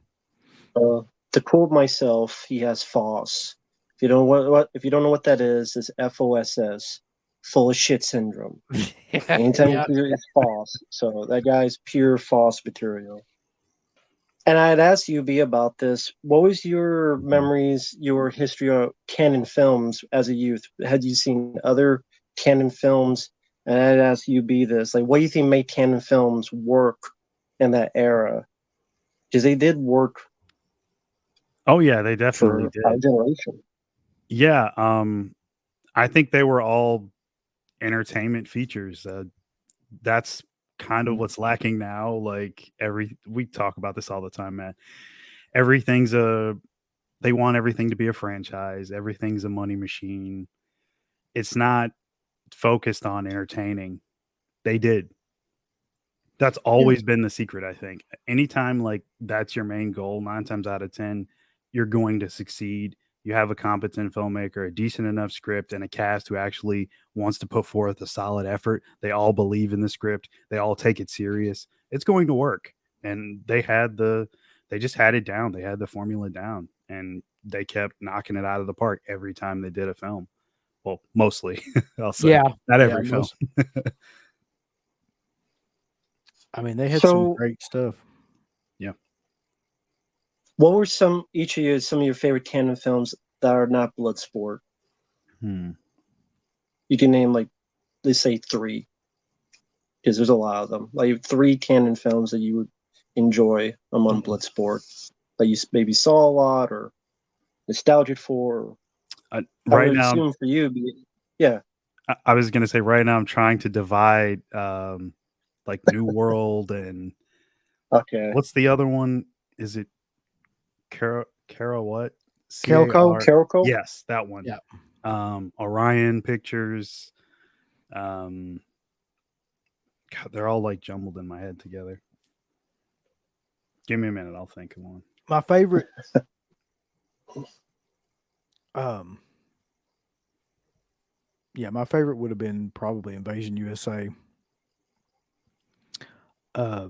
To quote myself, he has FOSS. If you don't know what that is, it's FOSS, full of shit syndrome. Anytime Yeah. you see it, it's FOSS. So that guy's pure FOSS material. And I had asked you, B, about this. What was your memories, your history of Canon films as a youth? Had you seen other Canon films? And I'd ask you, B, this. Like, what do you think made Canon films work in that era? Because they did work Oh yeah, they definitely for our did. generation. Yeah, I think they were all entertainment features. That's kind of Mhm. what's lacking now. Like we talk about this all the time, man. Everything's they want everything to be a franchise. Everything's a money machine. It's not focused on entertaining. They did. That's always been the secret, I think. Anytime like that's your main goal, 9 times out of 10, you're going to succeed. You have a competent filmmaker, a decent enough script, and a cast who actually wants to put forth a solid effort. They all believe in the script. They all take it serious. It's going to work. And they just had it down. They had the formula down, and they kept knocking it out of the park every time they did a film. Well, mostly, I'll say. Yeah. Not Yeah, every film. I mean, they had some So, great stuff. Yeah. what were some of your favorite Canon films that are not Bloodsport? Hmm. You can name like, let's say 3, because there's a lot of them. Like 3 Canon films that you would enjoy among Bloodsport that you maybe saw a lot or nostalgic for. I Right would now, assume for you, yeah. I was going to say right now I'm trying to divide like New World and Okay. what's the other one? Is it Cara what? Kelco? CAR? Carolco? Yes, that one. Yeah. Orion Pictures. God, they're all like jumbled in my head together. Give me a minute, I'll think of one. My favorite my favorite would have been probably Invasion USA. I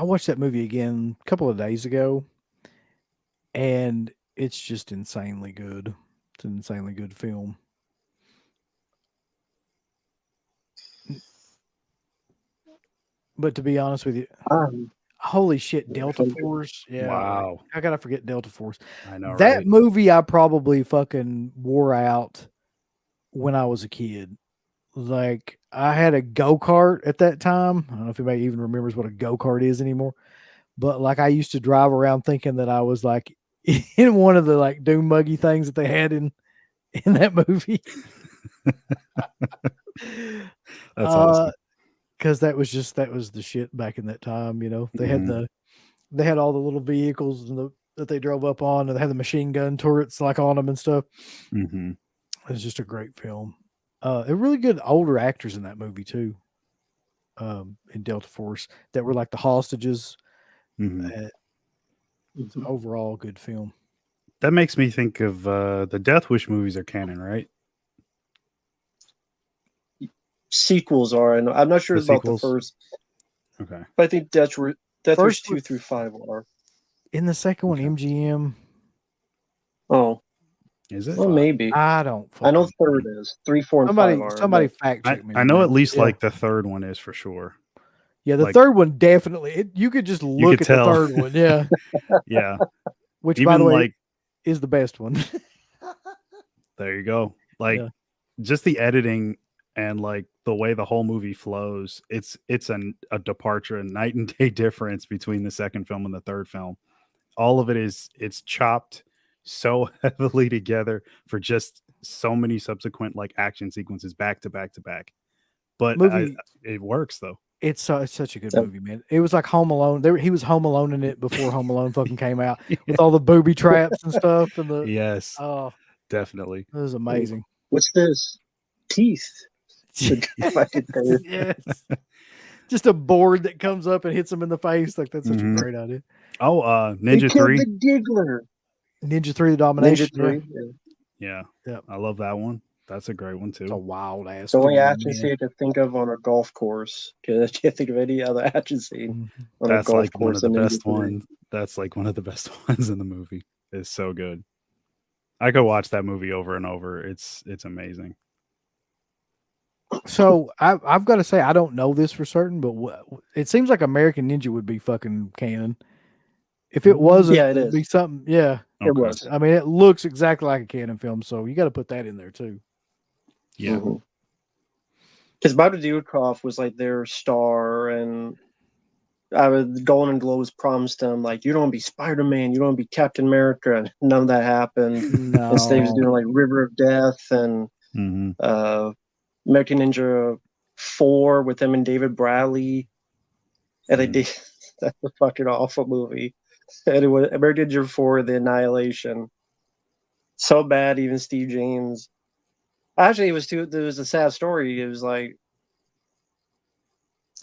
watched that movie again a couple of days ago, and it's just insanely good. It's an insanely good film. But to be honest with you, holy shit, Delta Force. Yeah. Wow. How could I forget Delta Force? I know, That right? movie I probably fucking wore out when I was a kid. Like, I had a go-kart at that time. I don't know if anybody even remembers what a go-kart is anymore. But like, I used to drive around thinking that I was like in one of the like doom buggy things that they had in that movie. That's awesome. Because that was the shit back in that time. They had they had all the little vehicles that they drove up on, and they had the machine gun turrets like on them and stuff. Mm-hmm. It was just a great film. They're really good older actors in that movie too. In Delta Force, that were like the hostages. Mm-hmm. It's an overall good film. That makes me think of the Death Wish movies are canon, right? Sequels are, and I'm not sure The about the sequels? first, Okay. but I think Death Wish First 2 was- through 5 are. In the second one, Okay. MGM. Oh, Is it? well, maybe. I don't. I know fucking third is 3, 4, and 5 are. Somebody but fact check me. I on know that. at least Yeah. like the third one is for sure. Yeah, the like- third one definitely. You could just look could at tell. the third one. Yeah. Yeah. Which, Even by the way, like is the best one. there you go. Like Yeah. just the editing and like the way the whole movie flows, it's a departure, a night and day difference between the second film and the third film. All of it it's chopped so heavily together for just so many subsequent like action sequences back to back to back. But it works though. It's such a good movie, man. It was like Home Alone. He was Home Alone in it before Home Alone fucking came out with all the booby traps and stuff. And the definitely. It was amazing. What's this? Teeth. Yes. Just a board that comes up and hits him in the face. Like that's such a great idea. Oh, Ninja 3. The Diggler. Ninja 3, the Domination. Ninja 3. Yeah. I love that one. That's a great one too. It's a wild ass. The only action scene I can think of on a golf course, because I can't think of any other action scene on That's a golf like course. One of the best ones. That's like one of the best ones in the movie. It's so good. I could watch that movie over and over. It's amazing. So I've got to say I don't know this for certain, but it seems like American Ninja would be fucking canon. If it wasn't, it'd be something. Yeah, it was. I mean, it looks exactly like a canon film, so you got to put that in there too. Yeah, because Bobby Dudikoff was like their star, and the Golden Globes promised him like, you don't want to be Spider-Man, you don't want to be Captain America, and none of that happened. No. Instead, he was doing like River of Death and American Ninja 4 with him and David Bradley, and they did that's a fucking awful movie. And it was American Ninja 4: The Annihilation. So bad, even Steve James. Actually, there was a sad story. It was like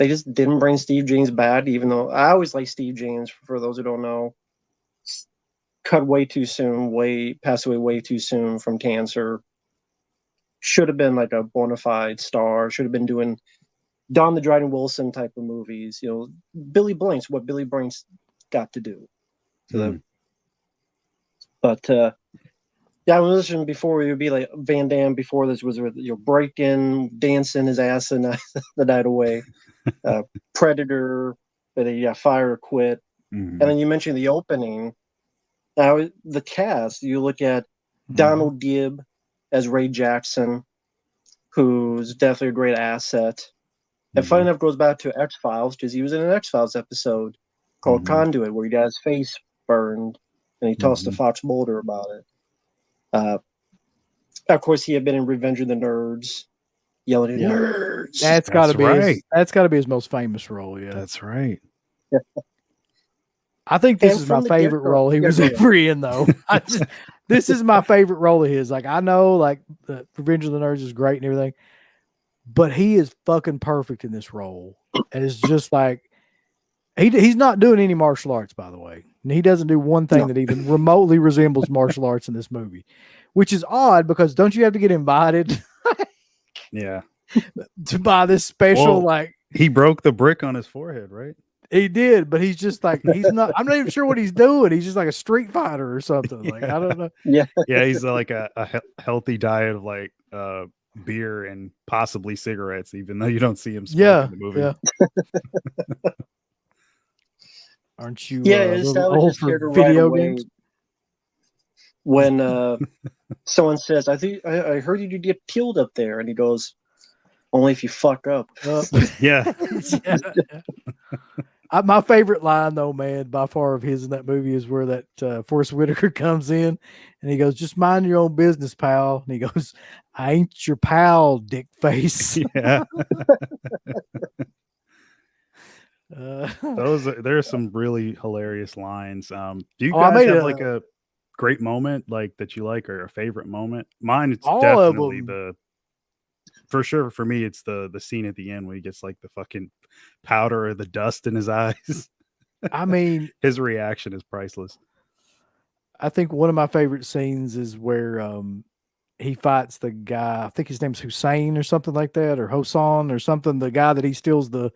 they just didn't bring Steve James back, even though I always like Steve James. For those who don't know, cut way too soon, passed away way too soon from cancer. Should have been like a bona fide star. Should have been doing Don the Dryden Wilson type of movies. You know, Billy Blanks, what Billy Blanks got to do. So but yeah, I was listening before. It would be like Van Damme. Before this was breaking, dancing his ass the night away. Predator, Fire or Quit, and then you mentioned the opening. Now the cast. You look at Donald Gibb as Ray Jackson, who's definitely a great asset. And funny enough, goes back to X-Files because he was in an X-Files episode called Conduit, where he got his face burned and he tossed a Fox Boulder about it. Of course, he had been in Revenge of the Nerds, yelling at nerds. That's got to be right. That's got to be his most famous role. Yeah, that's right. I think this is my favorite role he was ever in, though. This is my favorite role of his. Like, I know, like, the Revenge of the Nerds is great and everything, but he is fucking perfect in this role. And it's just like he's not doing any martial arts, by the way. And he doesn't do one thing that even remotely resembles martial arts in this movie, which is odd because don't you have to get invited? To buy this special he broke the brick on his forehead, right? He did, but he's just like I'm not even sure what he's doing. He's just like a street fighter or something. Like I don't know. He's like a healthy diet of like beer and possibly cigarettes, even though you don't see him smoking in the movie. Aren't you old for video games? When someone says, I heard you get killed up there, and he goes, only if you fuck up. My favorite line, though, man, by far of his in that movie is where that Forrest Whitaker comes in and he goes, just mind your own business, pal. And he goes, I ain't your pal, dick face. There's some really hilarious lines. Do you guys have like a great moment like that you like, or a favorite moment? Mine, it's definitely for sure for me, it's the scene at the end where he gets like the fucking powder or the dust in his eyes. I mean, his reaction is priceless. I think one of my favorite scenes is where he fights the guy, I think his name's Hussein or something like that, or Hosan or something, the guy that he steals the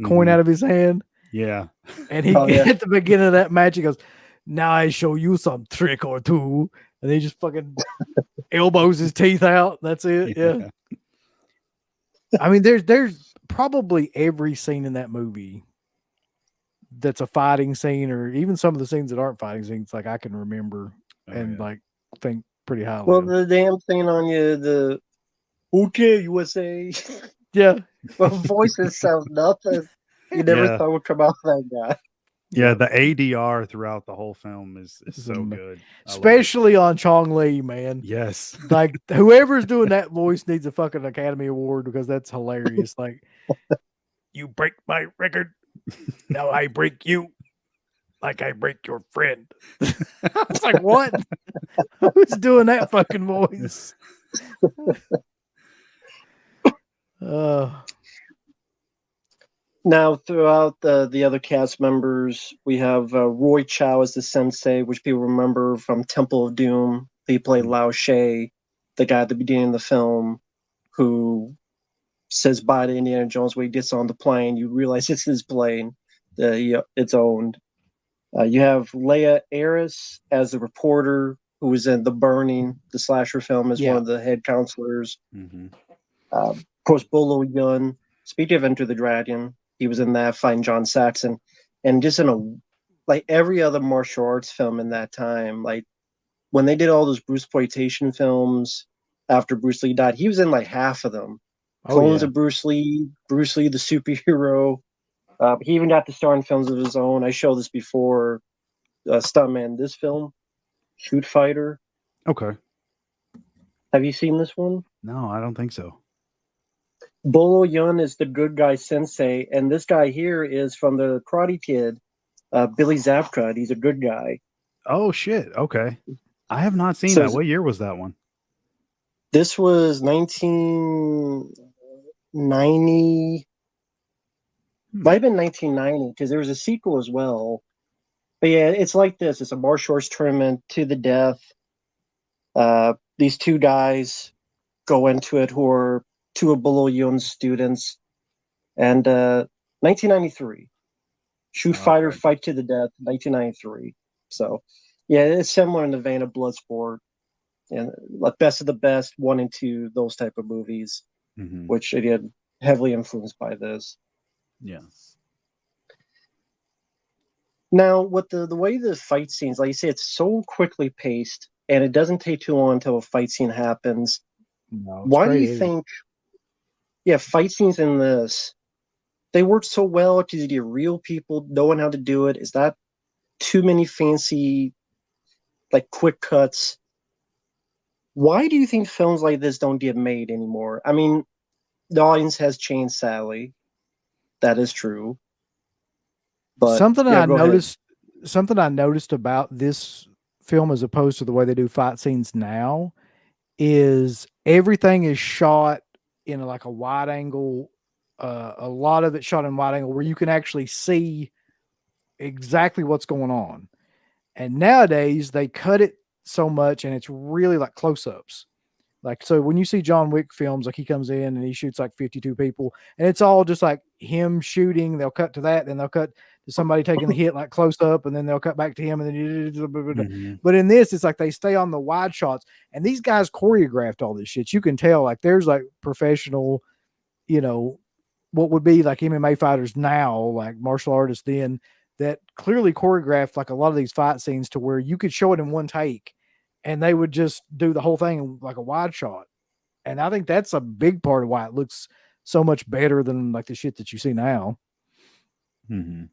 coin out of his hand. Yeah. And he at the beginning of that match, he goes, now I show you some trick or two. And he just fucking elbows his teeth out. That's it. Yeah. I mean, there's probably every scene in that movie that's a fighting scene, or even some of the scenes that aren't fighting scenes, like I can remember like think pretty highly. Well, the damn thing on you, the okay USA. Yeah. Well, voices sound nothing. You never thought would come out of that guy. Yeah, the ADR throughout the whole film is so ama- good. I love it. Especially on Chong Li, man. Yes. Like whoever's doing that voice needs a fucking Academy Award because that's hilarious. Like, you break my record, now I break you, like I break your friend. I was like, what? Who's doing that fucking voice? Now, throughout the other cast members, we have Roy Chow as the sensei, which people remember from Temple of Doom. He played Lao She, the guy at the beginning of the film, who says bye to Indiana Jones when he gets on the plane. You realize it's his plane. It's owned. You have Leia Aris as the reporter who was in The Burning, the slasher film, as one of the head counselors. Of course, Bolo Yun. Speaking of Enter the Dragon, he was in that fighting John Saxon, and just in like every other martial arts film in that time. Like when they did all those Bruceploitation films after Bruce Lee died, he was in like half of them. Clones of Bruce Lee the superhero. He even got to star in films of his own. I showed this before. Stuntman, this film, Shoot Fighter. Okay. Have you seen this one? No, I don't think so. Bolo Yun is the good guy sensei, and this guy here is from the Karate Kid, Billy Zabka. He's a good guy. Oh shit! Okay, I have not seen that. What year was that one? This was 1990. Might have been 1990 because there was a sequel as well. But yeah, it's like this. It's a martial arts tournament to the death. These two guys go into it who are two of Bolo Yun's students. And 1993. Shoot Fighter, Fight to the Death, 1993. So, yeah, it's similar in the vein of Bloodsport. And like Best of the Best, 1 and 2, those type of movies, which, again, heavily influenced by this. Yeah. Now, with the way the fight scenes, like you say, it's so quickly paced, and it doesn't take too long until a fight scene happens. No, why do you think, fight scenes in this, they work so well because you get real people knowing how to do it? Is that too many fancy, like, quick cuts? Why do you think films like this don't get made anymore? I mean, the audience has changed, sadly. That is true. But something I noticed about this film as opposed to the way they do fight scenes now is everything is shot in like a wide angle. A lot of it shot in wide angle where you can actually see exactly what's going on. And nowadays they cut it so much and it's really like close-ups. Like, so when you see John Wick films, like he comes in and he shoots like 52 people and it's all just like him shooting. They'll cut to that. Then they'll cut to somebody taking the hit like close up and then they'll cut back to him. And then, but in this, it's like they stay on the wide shots and these guys choreographed all this shit. You can tell like there's like professional, what would be like MMA fighters now, like martial artists then, that clearly choreographed like a lot of these fight scenes to where you could show it in one take and they would just do the whole thing in like a wide shot. And I think that's a big part of why it looks so much better than like the shit that you see now. How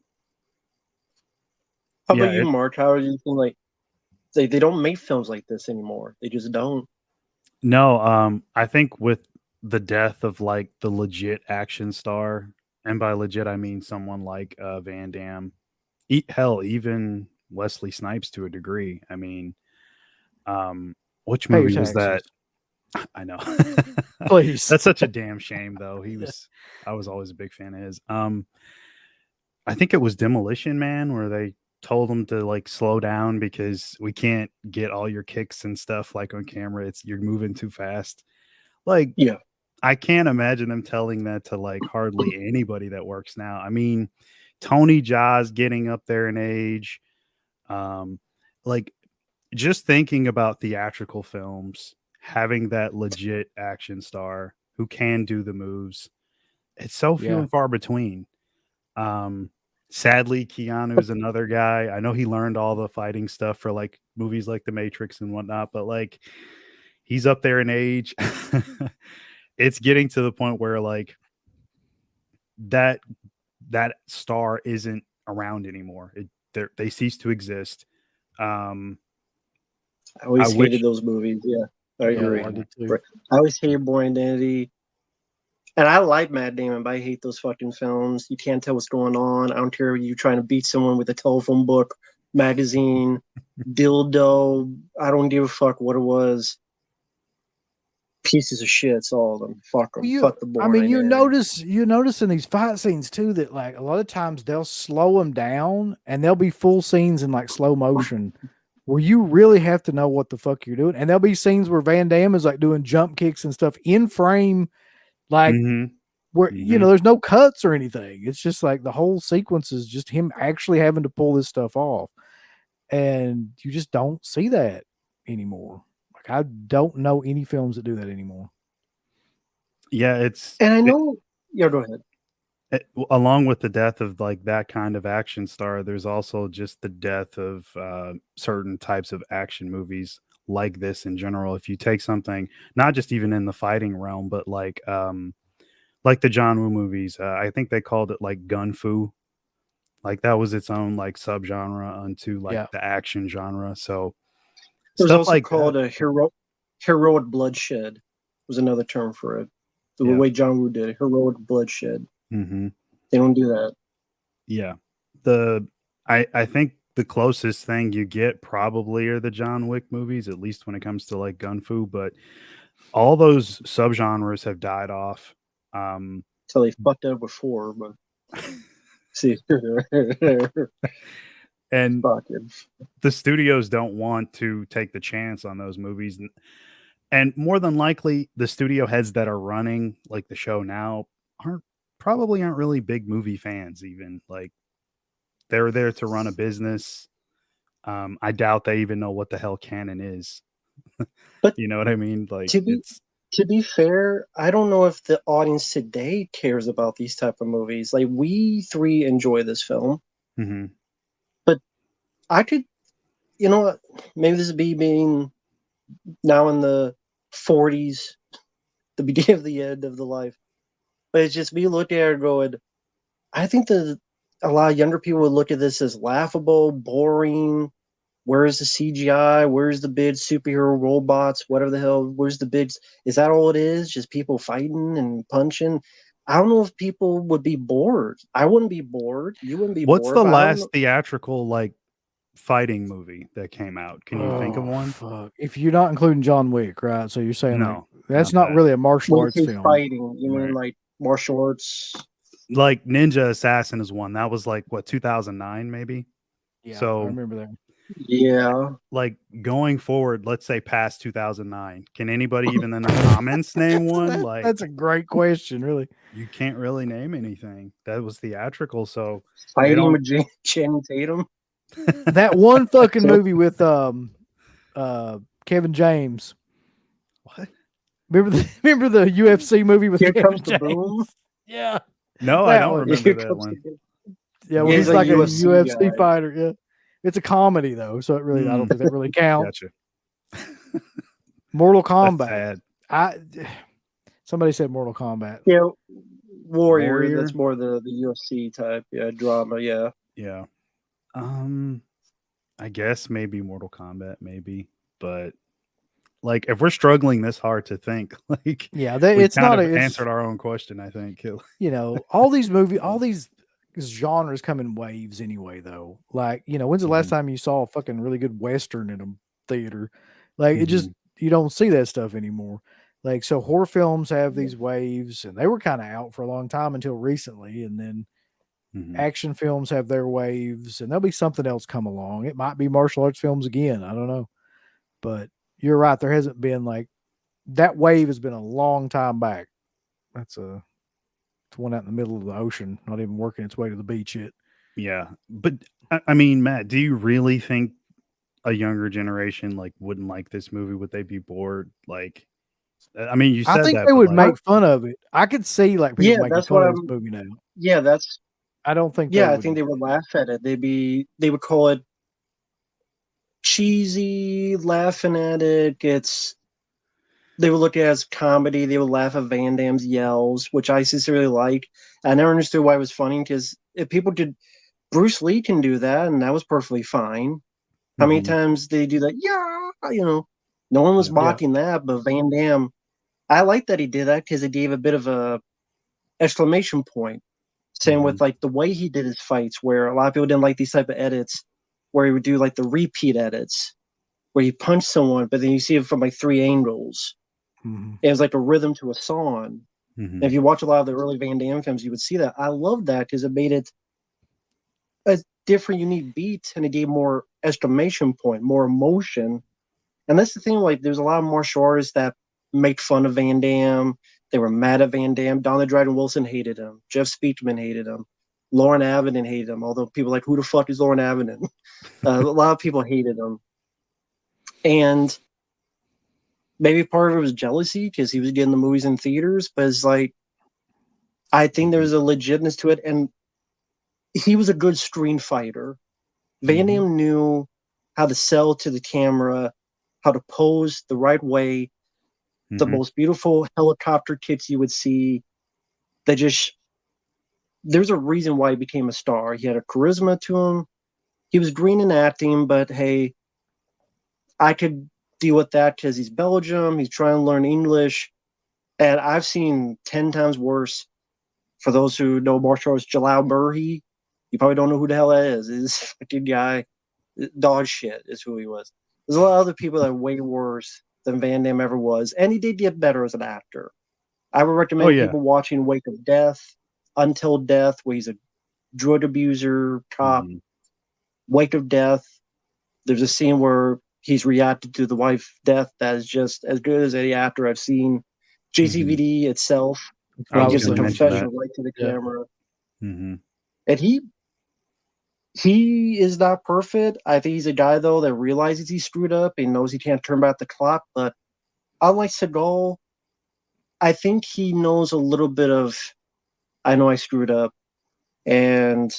about you, Mark? How are you feeling? Like they don't make films like this anymore. They just don't. No, I think with the death of like the legit action star, and by legit I mean someone like Van Damme, hell, even Wesley Snipes to a degree. I mean, which movie was that? I know. Please. That's such a damn shame though. I was always a big fan of his. I think it was Demolition Man where they told him to like slow down because we can't get all your kicks and stuff like on camera. You're moving too fast. Like, yeah, I can't imagine them telling that to like hardly anybody that works now. I mean, Tony Jaa's getting up there in age. Like just thinking about theatrical films, having that legit action star who can do the moves, it's so few and far between. Sadly, Keanu's another guy. I know he learned all the fighting stuff for like movies like The Matrix and whatnot, but like he's up there in age. It's getting to the point where like that star isn't around anymore. They cease to exist. I always hated those movies. Yeah, I agree. I did too. I always hated Born Identity. And I like Matt Damon, but I hate those fucking films. You can't tell what's going on. I don't care if you trying to beat someone with a telephone book, magazine, dildo. I don't give a fuck what it was. Pieces of shit, it's all of them. Fuck them. Fuck the Born Identity. You notice in these fight scenes too that like a lot of times they'll slow them down and there'll be full scenes in like slow motion where you really have to know what the fuck you're doing. And there'll be scenes where Van Damme is like doing jump kicks and stuff in frame, like where you know there's no cuts or anything. It's just like the whole sequence is just him actually having to pull this stuff off, and you just don't see that anymore. Like I don't know any films that do that anymore. Yeah, and I know. Yeah, go ahead. Along with the death of like that kind of action star, there's also just the death of certain types of action movies like this in general. If you take something, not just even in the fighting realm, but like the John Woo movies, I think they called it like gun fu. Like that was its own like subgenre unto like the action genre. So there's stuff also like called a heroic bloodshed was another term for it. The way John Woo did it, heroic bloodshed. Mm-hmm. They don't do that. Yeah. I think the closest thing you get probably are the John Wick movies, at least when it comes to like gun fu, but all those subgenres have died off. Until they fucked up before, but see. And the studios don't want to take the chance on those movies. And more than likely, the studio heads that are running like the show now aren't really big movie fans. Even like they're there to run a business. I doubt they even know what the hell Canon is. But you know what I mean? Like to be fair, I don't know if the audience today cares about these type of movies. Like we three enjoy this film, but I could, you know what? Maybe this would be being now in the 40s, the beginning of the end of the life. But it's just me looking at it going, I think that a lot of younger people would look at this as laughable, boring. Where's the CGI? Where's the big superhero robots? Whatever the hell, where's the big... Is that all it is? Just people fighting and punching? I don't know if people would be bored. I wouldn't be bored. You wouldn't be bored. What's the last theatrical like fighting movie that came out? Can you think of one? Fuck. If you're not including John Wick, right? So you're saying no, like, that's not really a martial arts film. Fighting, you mean like martial arts? Like Ninja Assassin is one. That was like what, 2009 maybe? Yeah, so I remember that. Yeah. Like going forward, let's say past 2009. Can anybody even in the comments name one? Like that's a great question, really. You can't really name anything. That was theatrical, so fighting with Channing Tatum. That one fucking movie with Kevin James. What? Remember the UFC movie with Here Kevin Comes James? the Boom? Yeah. No, I don't remember that one. Yeah, well, he's like a UFC fighter. Yeah. It's a comedy though, so it really I don't think that really counts. Gotcha. Mortal Kombat. Somebody said Mortal Kombat. Yeah, Warrior. That's more the UFC type. Yeah, drama. Yeah. Yeah. I guess maybe Mortal Kombat, maybe, but like if we're struggling this hard to think, like it's not answered our own question. I think you know all these movies, all these genres come in waves anyway. Though, like when's the last time you saw a fucking really good Western in a theater? Like it just you don't see that stuff anymore. Like so, horror films have these waves, and they were kind of out for a long time until recently, and then. Action films have their waves, and there'll be something else come along. It might be martial arts films again. I don't know, but you're right. There hasn't been like that wave has been a long time back. It's one out in the middle of the ocean, not even working its way to the beach yet. Yeah, but I mean, Matt, do you really think a younger generation like wouldn't like this movie? Would they be bored? Like, I mean, you said I think that, they would like, make fun of it. I could see like people making fun of this movie now. Yeah, that's. I don't think. Yeah, I think they would laugh at it. They would call it cheesy, laughing at it. They would look at it as comedy. They would laugh at Van Damme's yells, which I sincerely like. I never understood why it was funny because if people could Bruce Lee can do that, and that was perfectly fine. How many Mhm. times they do that? Yeah, no one was Yeah. mocking that, but Van Damme, I like that he did that because it gave a bit of a exclamation point. Same with like the way he did his fights, where a lot of people didn't like these type of edits, where he would do like the repeat edits, where he punched someone, but then you see it from like 3 angles. Mhm. It was like a rhythm to a song. And if Mhm. you watch a lot of the early Van Damme films, you would see that. I love that because it made it a different, unique beat, and it gave more exclamation point, more emotion. And that's the thing. Like, there's a lot of martial artists that make fun of Van Damme. They were mad at Van Damme. Don the Dragon Wilson hated him. Jeff Speakman hated him. Lauren Avedon hated him. Although people are like, who the fuck is Lauren Avedon? A lot of people hated him. And maybe part of it was jealousy because he was getting the movies in theaters. But it's like, I think there's a legitness to it. And he was a good screen fighter. Van Damme knew how to sell to the camera, how to pose the right way, the most beautiful helicopter kicks you would see. They just, there's a reason why he became a star. He had a charisma to him. He was green in acting, but hey, I could deal with that because he's Belgium. He's trying to learn English. And I've seen 10 times worse. For those who know martial arts, Jalal Murray, you probably don't know who the hell that is. This fucking guy, dog shit is who he was. There's a lot of other people that are way worse than Van Damme ever was. And he did get better as an actor. I would recommend people watching Wake of Death, Until Death, where he's a drug abuser, cop. Wake of Death, there's a scene where he's reacted to the wife's death that is just as good as any actor I've seen. JCVD itself, I was gives a going to mention confession that. right to the camera. Mm-hmm. And he is not perfect. I think he's a guy, though, that realizes he screwed up and knows he can't turn back the clock. But unlike Seagal, I think he knows a little bit of, I know I screwed up. And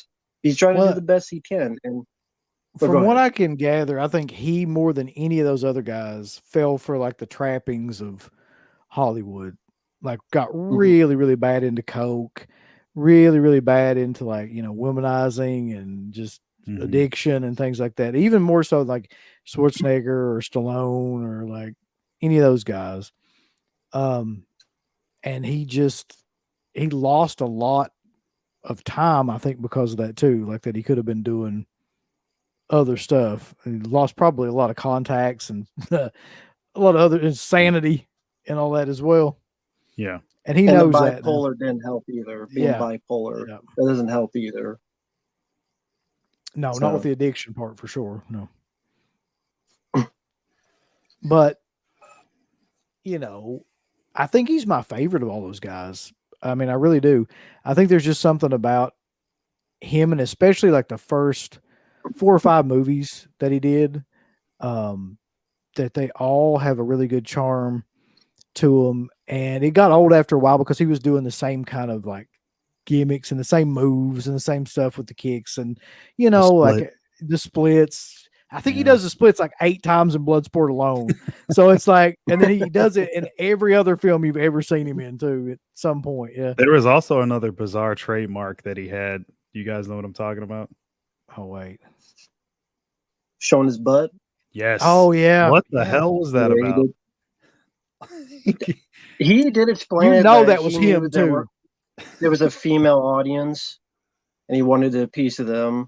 he's trying to do the best he can. And from what I can gather, I think he, more than any of those other guys, fell for like the trappings of Hollywood. Like, got really, really bad into coke, really, really bad into like, womanizing and just addiction and things like that. Even more so like Schwarzenegger or Stallone or like any of those guys. And he lost a lot of time, I think, because of that too. Like, that he could have been doing other stuff. And he lost probably a lot of contacts and a lot of other insanity and all that as well. Yeah. And he knows the that. bipolar didn't help either. Being bipolar, that doesn't help either. No, not with the addiction part for sure. No. But, I think he's my favorite of all those guys. I mean, I really do. I think there's just something about him, and especially like the first 4 or 5 movies that he did, that they all have a really good charm to them. And it got old after a while because he was doing the same kind of like gimmicks and the same moves and the same stuff with the kicks and, like the splits. I think he does the splits like 8 times in Bloodsport alone. So it's like, and then he does it in every other film you've ever seen him in too at some point. Yeah. There was also another bizarre trademark that he had. You guys know what I'm talking about? Oh, wait. Showing his butt? Yes. Oh, yeah. What the hell was that about? He did explain it. That was him too. There was a female audience and he wanted a piece of them.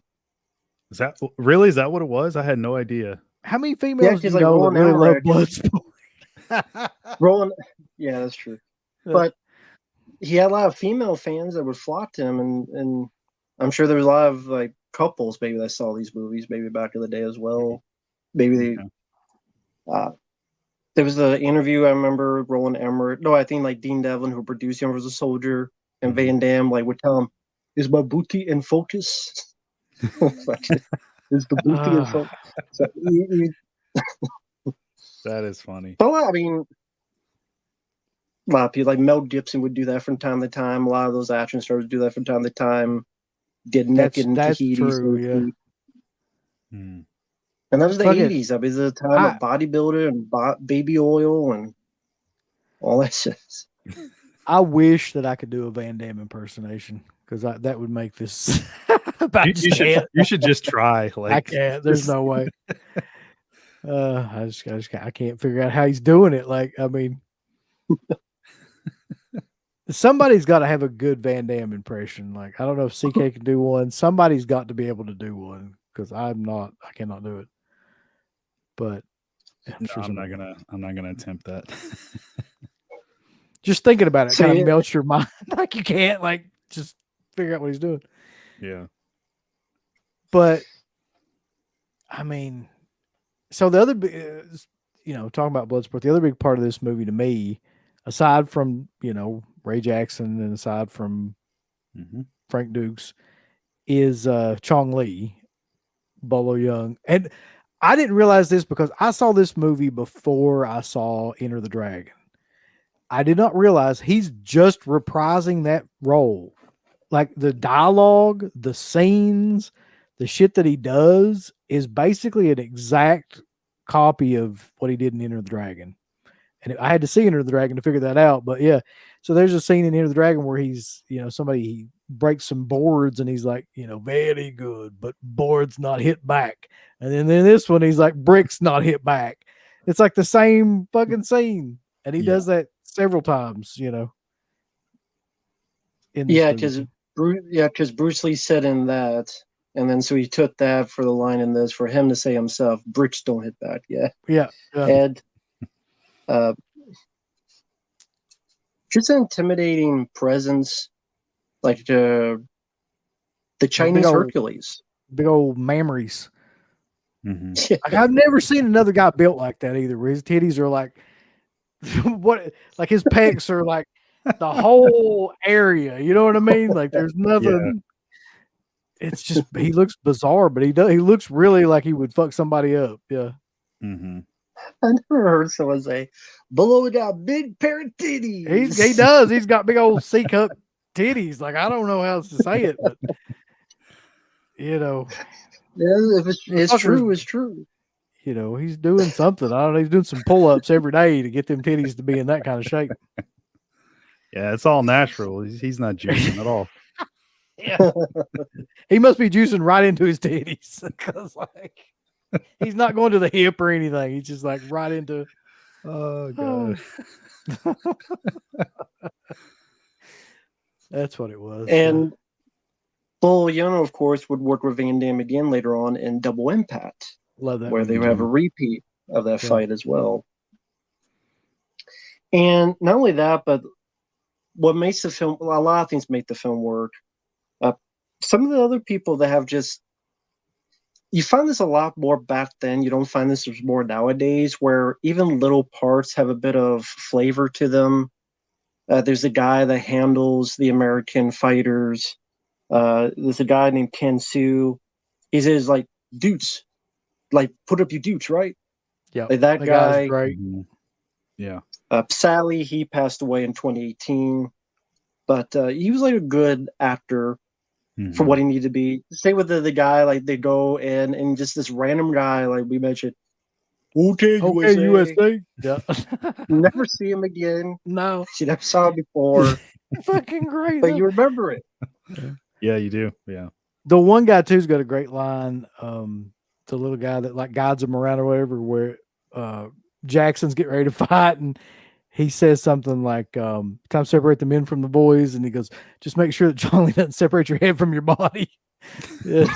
Is that what it was? I had no idea. How many females do you like know that really love Emmerich, Bloodsport? Yeah, that's true. But he had a lot of female fans that would flock to him, and I'm sure there was a lot of like couples maybe that saw these movies maybe back in the day as well. Maybe there was an interview I remember Roland Emmerich. No, I think like Dean Devlin, who produced him, was a soldier, and Van Damme like would tell him, "Is my booty in focus?" Is the booty in focus? So that is funny. But I mean, a lot of people like Mel Gibson would do that from time to time. A lot of those action stars do that from time to time. Did naked in Tahiti. True, yeah. And that was the 80s. I mean, the time of bodybuilder and baby oil and all that shit. I wish that I could do a Van Damme impersonation because that would make this You should just try. Like, I can't. There's no way. I can't figure out how he's doing it. Like, I mean, somebody's got to have a good Van Damme impression. Like, I don't know if CK can do one. Somebody's got to be able to do one because I cannot do it. But I'm not gonna attempt that. Just thinking about it So kind of you- melts your mind. Like, you can't just figure out what he's doing. Yeah. But I mean, so the other, talking about Bloodsport, the other big part of this movie to me, aside from Ray Jackson and aside from Frank Dux, is Chong Li, Bolo Young, and I didn't realize this because I saw this movie before I saw Enter the Dragon. I did not realize he's just reprising that role. Like the dialogue, the scenes, the shit that he does is basically an exact copy of what he did in Enter the Dragon. And I had to see Enter the Dragon to figure that out. But yeah, so there's a scene in Enter the Dragon where he's, he breaks some boards and he's like, very good, but boards not hit back. And then in this one, he's like, bricks not hit back. It's like the same fucking scene. And he does that several times, in this movie. because Bruce Lee said in that, and then so he took that for the line in this for him to say himself, bricks don't hit back. Yeah. And just an intimidating presence, like the Chinese Hercules. Big old memories. Mm-hmm. Like, I've never seen another guy built like that either, where his titties are like like his pecs are like the whole area. You know what I mean? Like there's nothing. Yeah. It's just he looks bizarre, but he looks really like he would fuck somebody up. Yeah. Mm-hmm. I never heard someone say, "Below got big pair of titties." He does. He's got big old C cup titties. Like, I don't know how else to say it, but Yeah, if it's true, it's true. He's doing something. I don't know. He's doing some pull-ups every day to get them titties to be in that kind of shape. Yeah, it's all natural. He's not juicing at all. Yeah. He must be juicing right into his titties because he's not going to the hip or anything. He's just like right into. Oh god. That's what it was. And Bull Yono, of course, would work with Van Damme again later on in Double Impact. Love that. Where they would have a repeat of that fight as well. And not only that, but what makes the film, a lot of things make the film work. Some of the other people that have you find this a lot more back then. You don't find this more nowadays, where even little parts have a bit of flavor to them. There's a guy that handles the American fighters. There's a guy named Ken Sue. He says, like, dudes. Like, put up your dukes, right? Yeah, like that guy. Right. Yeah. Sally, he passed away in 2018, but he was like a good actor for what he needed to be. Same with the guy, like they go in and just this random guy, like we mentioned, okay, USA. Yeah. Never see him again. No, you never saw him before. Fucking great, but you remember it. Yeah, you do. Yeah. The one guy too's got a great line. The little guy that like guides him around or whatever, where Jackson's getting ready to fight and he says something like, time to separate the men from the boys, and he goes, just make sure that Chong Li doesn't separate your head from your body. Yeah.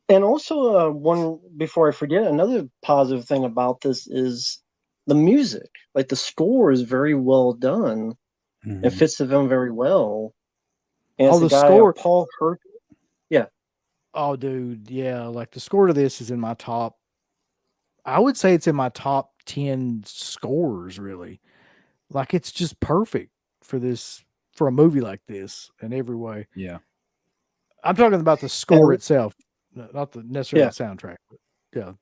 And also one, before I forget, another positive thing about this is the music. Like the score is very well done. It fits the film very well. And the score, Paul Hurt. Yeah. Oh, dude, yeah. Like the score to this is in my top. I would say it's in my top 10 scores. Really, like it's just perfect for a movie like this in every way. Yeah. I'm talking about the score itself, not necessarily the soundtrack. But yeah.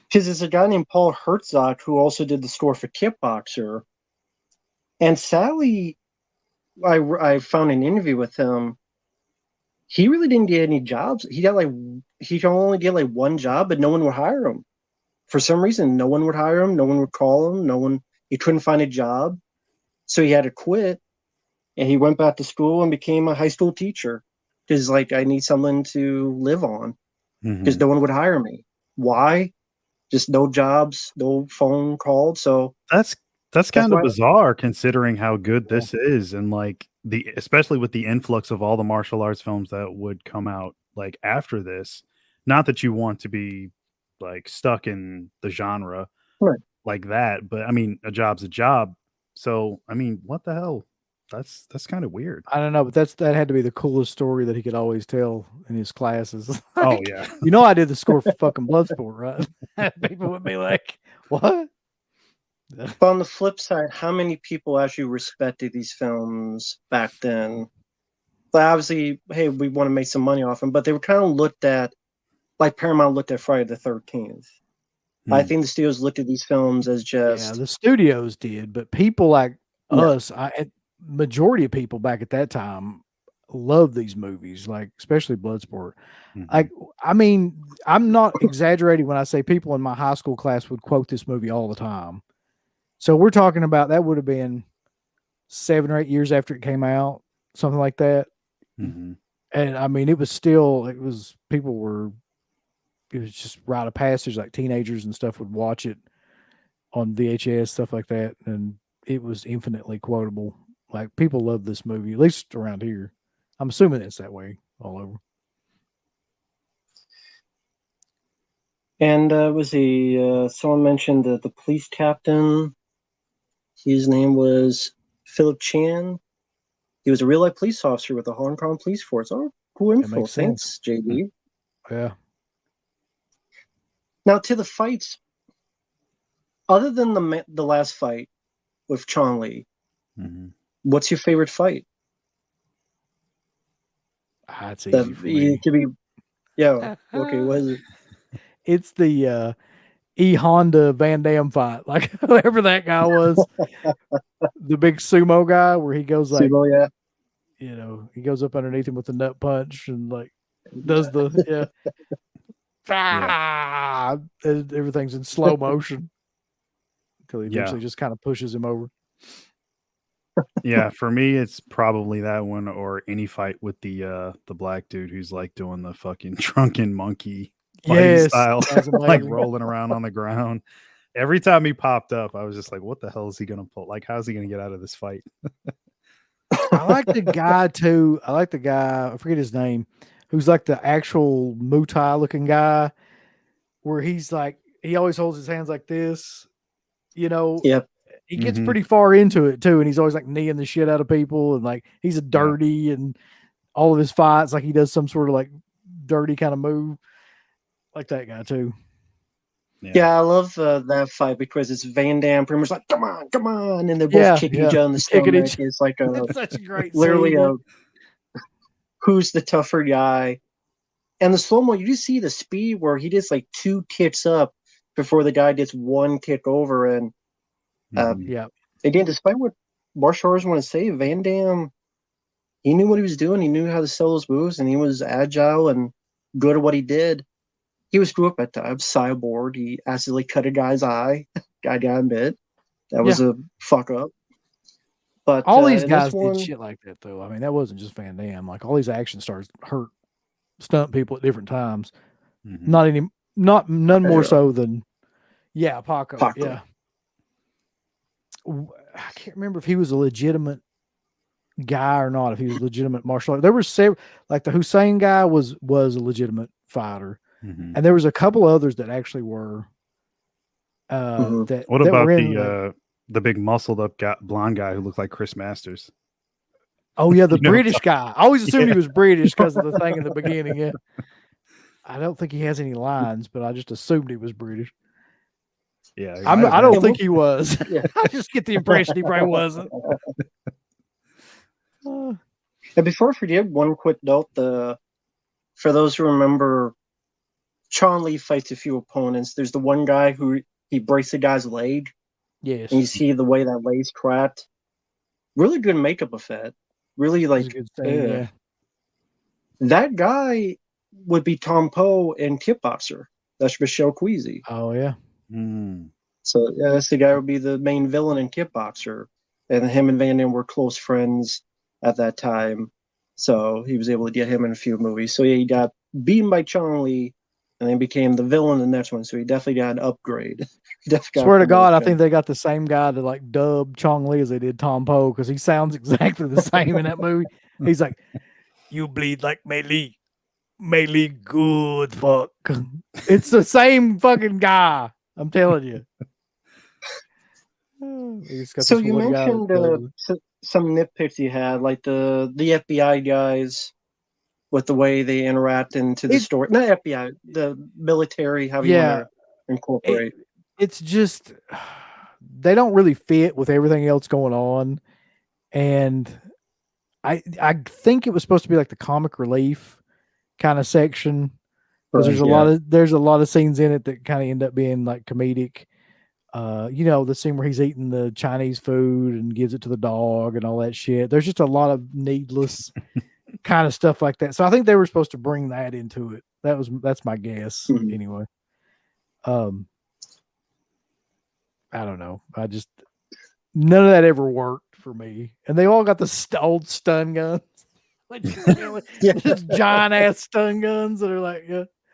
Because there's a guy named Paul Herzog who also did the score for Kickboxer. And Sally, I found an interview with him. He really didn't get any jobs. He could only get like one job, but no one would hire him. For some reason, no one would hire him. No one would call him. He couldn't find a job. So he had to quit, and he went back to school and became a high school teacher because, like, I need someone to live on because no one would hire me. Why? Just no jobs, no phone called. So That's kind of why. bizarre considering how good this is, and like especially with the influx of all the martial arts films that would come out like after this. Not that you want to be like stuck in the genre Right. like that, but I mean, a job's a job. So I mean, what the hell? That's kind of weird. I don't know, but that had to be the coolest story that he could always tell in his classes. Oh Like, yeah, you know, I did the score for fucking Bloodsport, right? People would be like, "What?" But on the flip side, how many people actually respected these films back then? But obviously, hey, we want to make some money off them, but they were kind of looked at like Paramount looked at Friday the 13th. I think the studios looked at these films as Yeah, just the studios did, but people like Yeah. us, majority of people back at that time loved these movies, like especially Bloodsport. Like, I mean, I'm not exaggerating when I say people in my high school class would quote this movie all the time. So we're talking about that would have been 7 or 8 years after it came out, something like that. And I mean, it was just rite of passage. Like teenagers and stuff would watch it on VHS, stuff like that, and it was infinitely quotable. Like, people love this movie, at least around here. I'm assuming it's that way all over. And someone mentioned the police captain. His name was Philip Chan. He was a real life police officer with the Hong Kong police force. Oh, cool info. makes Thanks, JD. Yeah. Now to the fights. Other than the last fight with Chong Li, what's your favorite fight? It's easy for me. It could be, yeah. Okay, what is it? It's the Honda Van Damme fight, like whoever that guy was, the big sumo guy, where he goes like, Sumo, yeah. You know, he goes up underneath him with the nut punch and like does the and everything's in slow motion until he eventually just kind of pushes him over. Yeah, for me, it's probably that one or any fight with the black dude who's like doing the fucking drunken monkey fighting style, like rolling around on the ground. Every time he popped up, I was just like, "What the hell is he gonna pull? Like, how's he gonna get out of this fight?" I like the guy too. I like the guy. I forget his name, who's like the actual Muay Thai looking guy, where he's like he always holds his hands like this. You know. Yep. He gets pretty far into it too, and he's always like kneeing the shit out of people, and like he's a dirty, and all of his fights, like he does some sort of like dirty kind of move, like that guy too. Yeah, I love that fight because it's Van Damme pretty much like, come on, and they're both kicking each other in the stomach. It's like it's such a great literally scene. Who's the tougher guy? And the slow-mo, you just see the speed where he just like 2 kicks up before the guy gets 1 kick over, and again, despite what martial artists want to say, Van Damme, he knew what he was doing. He knew how to sell those moves, and he was agile and good at what he did. He was screwed up at times. Cyborg, he accidentally cut a guy's eye. I gotta admit, that was a fuck up. But all these guys did shit like that, though. I mean, that wasn't just Van Damme. Like, all these action stars stunt people at different times. None more so than Paco. Yeah. I can't remember if he was a legitimate guy or not. If he was a legitimate martial artist, there were several. Like the Hussein guy was a legitimate fighter, and there was a couple others that actually were. What about the big muscled up blonde guy who looked like Chris Masters? Oh yeah, the British guy. I always assumed he was British because of the thing in the beginning. Yeah, I don't think he has any lines, but I just assumed he was British. Yeah, I don't think he was. I just get the impression he probably wasn't. And before I forget, one quick note: for those who remember, Chong Li fights a few opponents. There's the one guy who he breaks a guy's leg. Yes, and you see the way that leg's cracked. Really good makeup effect. Really like that guy would be Tom Poe in Kickboxer. That's Michelle Queasy. Oh yeah. So yeah, that's the guy who would be the main villain in Kickboxer. and him and Van Damme were close friends at that time. So he was able to get him in a few movies. So he got beaten by Chong Li, and then became the villain in the next one. So he definitely got an upgrade. He definitely got Swear to God, I promotion. think they got the same guy to like dub Chong Li as they did Tom Poe because he sounds exactly the same in that movie. He's like, "You bleed like Mei Li, good fuck." It's the same fucking guy. I'm telling you. He's got So this you one guy mentioned some nitpicks you had, like the FBI guys with the way they interact into the story. Not FBI, the military, how you want to incorporate. It's just they don't really fit with everything else going on, and I think it was supposed to be like the comic relief kind of section because there's a lot of scenes in it that kind of end up being like comedic. You know, the scene where he's eating the Chinese food and gives it to the dog and all that shit. There's just a lot of needless kind of stuff like that. So I think they were supposed to bring that into it. That's my guess anyway. I don't know. None of that ever worked for me. And they all got the old stun guns. Like, just giant ass stun guns that are like,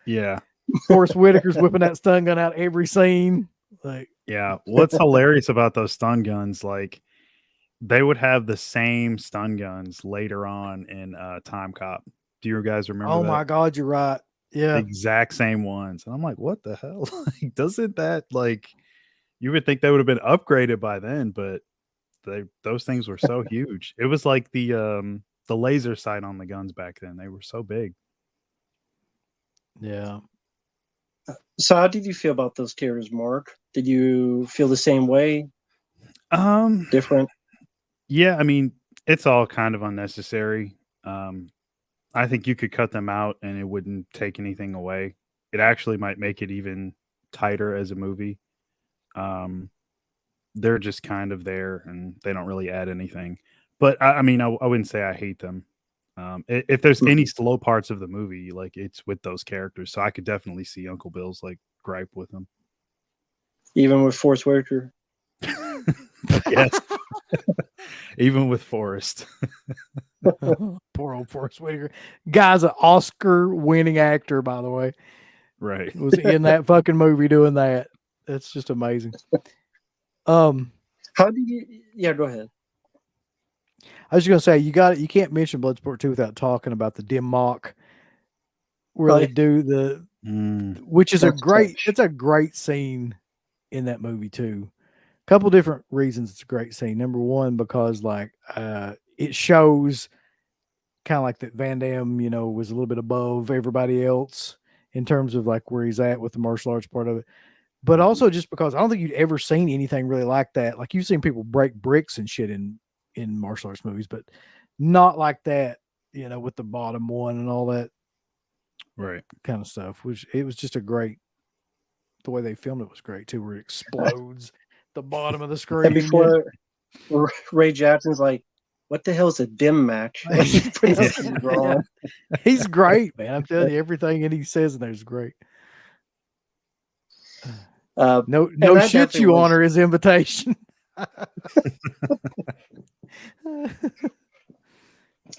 yeah. Forrest Whitaker's whipping that stun gun out every scene. Like, yeah. What's hilarious about those stun guns, like they would have the same stun guns later on in Time Cop. Do you guys remember oh that? my God, you're right. Yeah. The exact same ones. And I'm like, what the hell? Like, doesn't that, like, you would think they would have been upgraded by then, but those things were so huge. It was like the laser sight on the guns back then. They were so big. Yeah. So how did you feel about those characters, Mark? Did you feel the same way? Different? Yeah, I mean, it's all kind of unnecessary. I think you could cut them out and it wouldn't take anything away. It actually might make it even tighter as a movie. They're just kind of there and they don't really add anything. But I mean, I wouldn't say I hate them. If there's any slow parts of the movie, like it's with those characters, so I could definitely see Uncle Bill's like gripe with them. Even with Forrest Whitaker? Yes. Even with Forrest. Poor old Forrest Whitaker. Guy's an Oscar-winning actor, by the way. Right. Was in that fucking movie doing that. That's just amazing. How do you? Yeah, go ahead. I was just gonna say you can't mention Bloodsport 2 without talking about the Damme-A-Thon where they do which is it's a great scene in that movie too. A couple different reasons it's a great scene. Number one, because like it shows kind of like that Van Damme, you know, was a little bit above everybody else in terms of like where he's at with the martial arts part of it. But also just because I don't think you'd ever seen anything really like that. Like you've seen people break bricks and shit in martial arts movies, but not like that, you know, with the bottom one and all that right kind of stuff. Which it was just the way they filmed it was great too, where it explodes the bottom of the screen. And before Ray Jackson's like, what the hell is a dim match? He's great, man. I'm telling you, everything that he says in there is great. No shit you honor his invitation.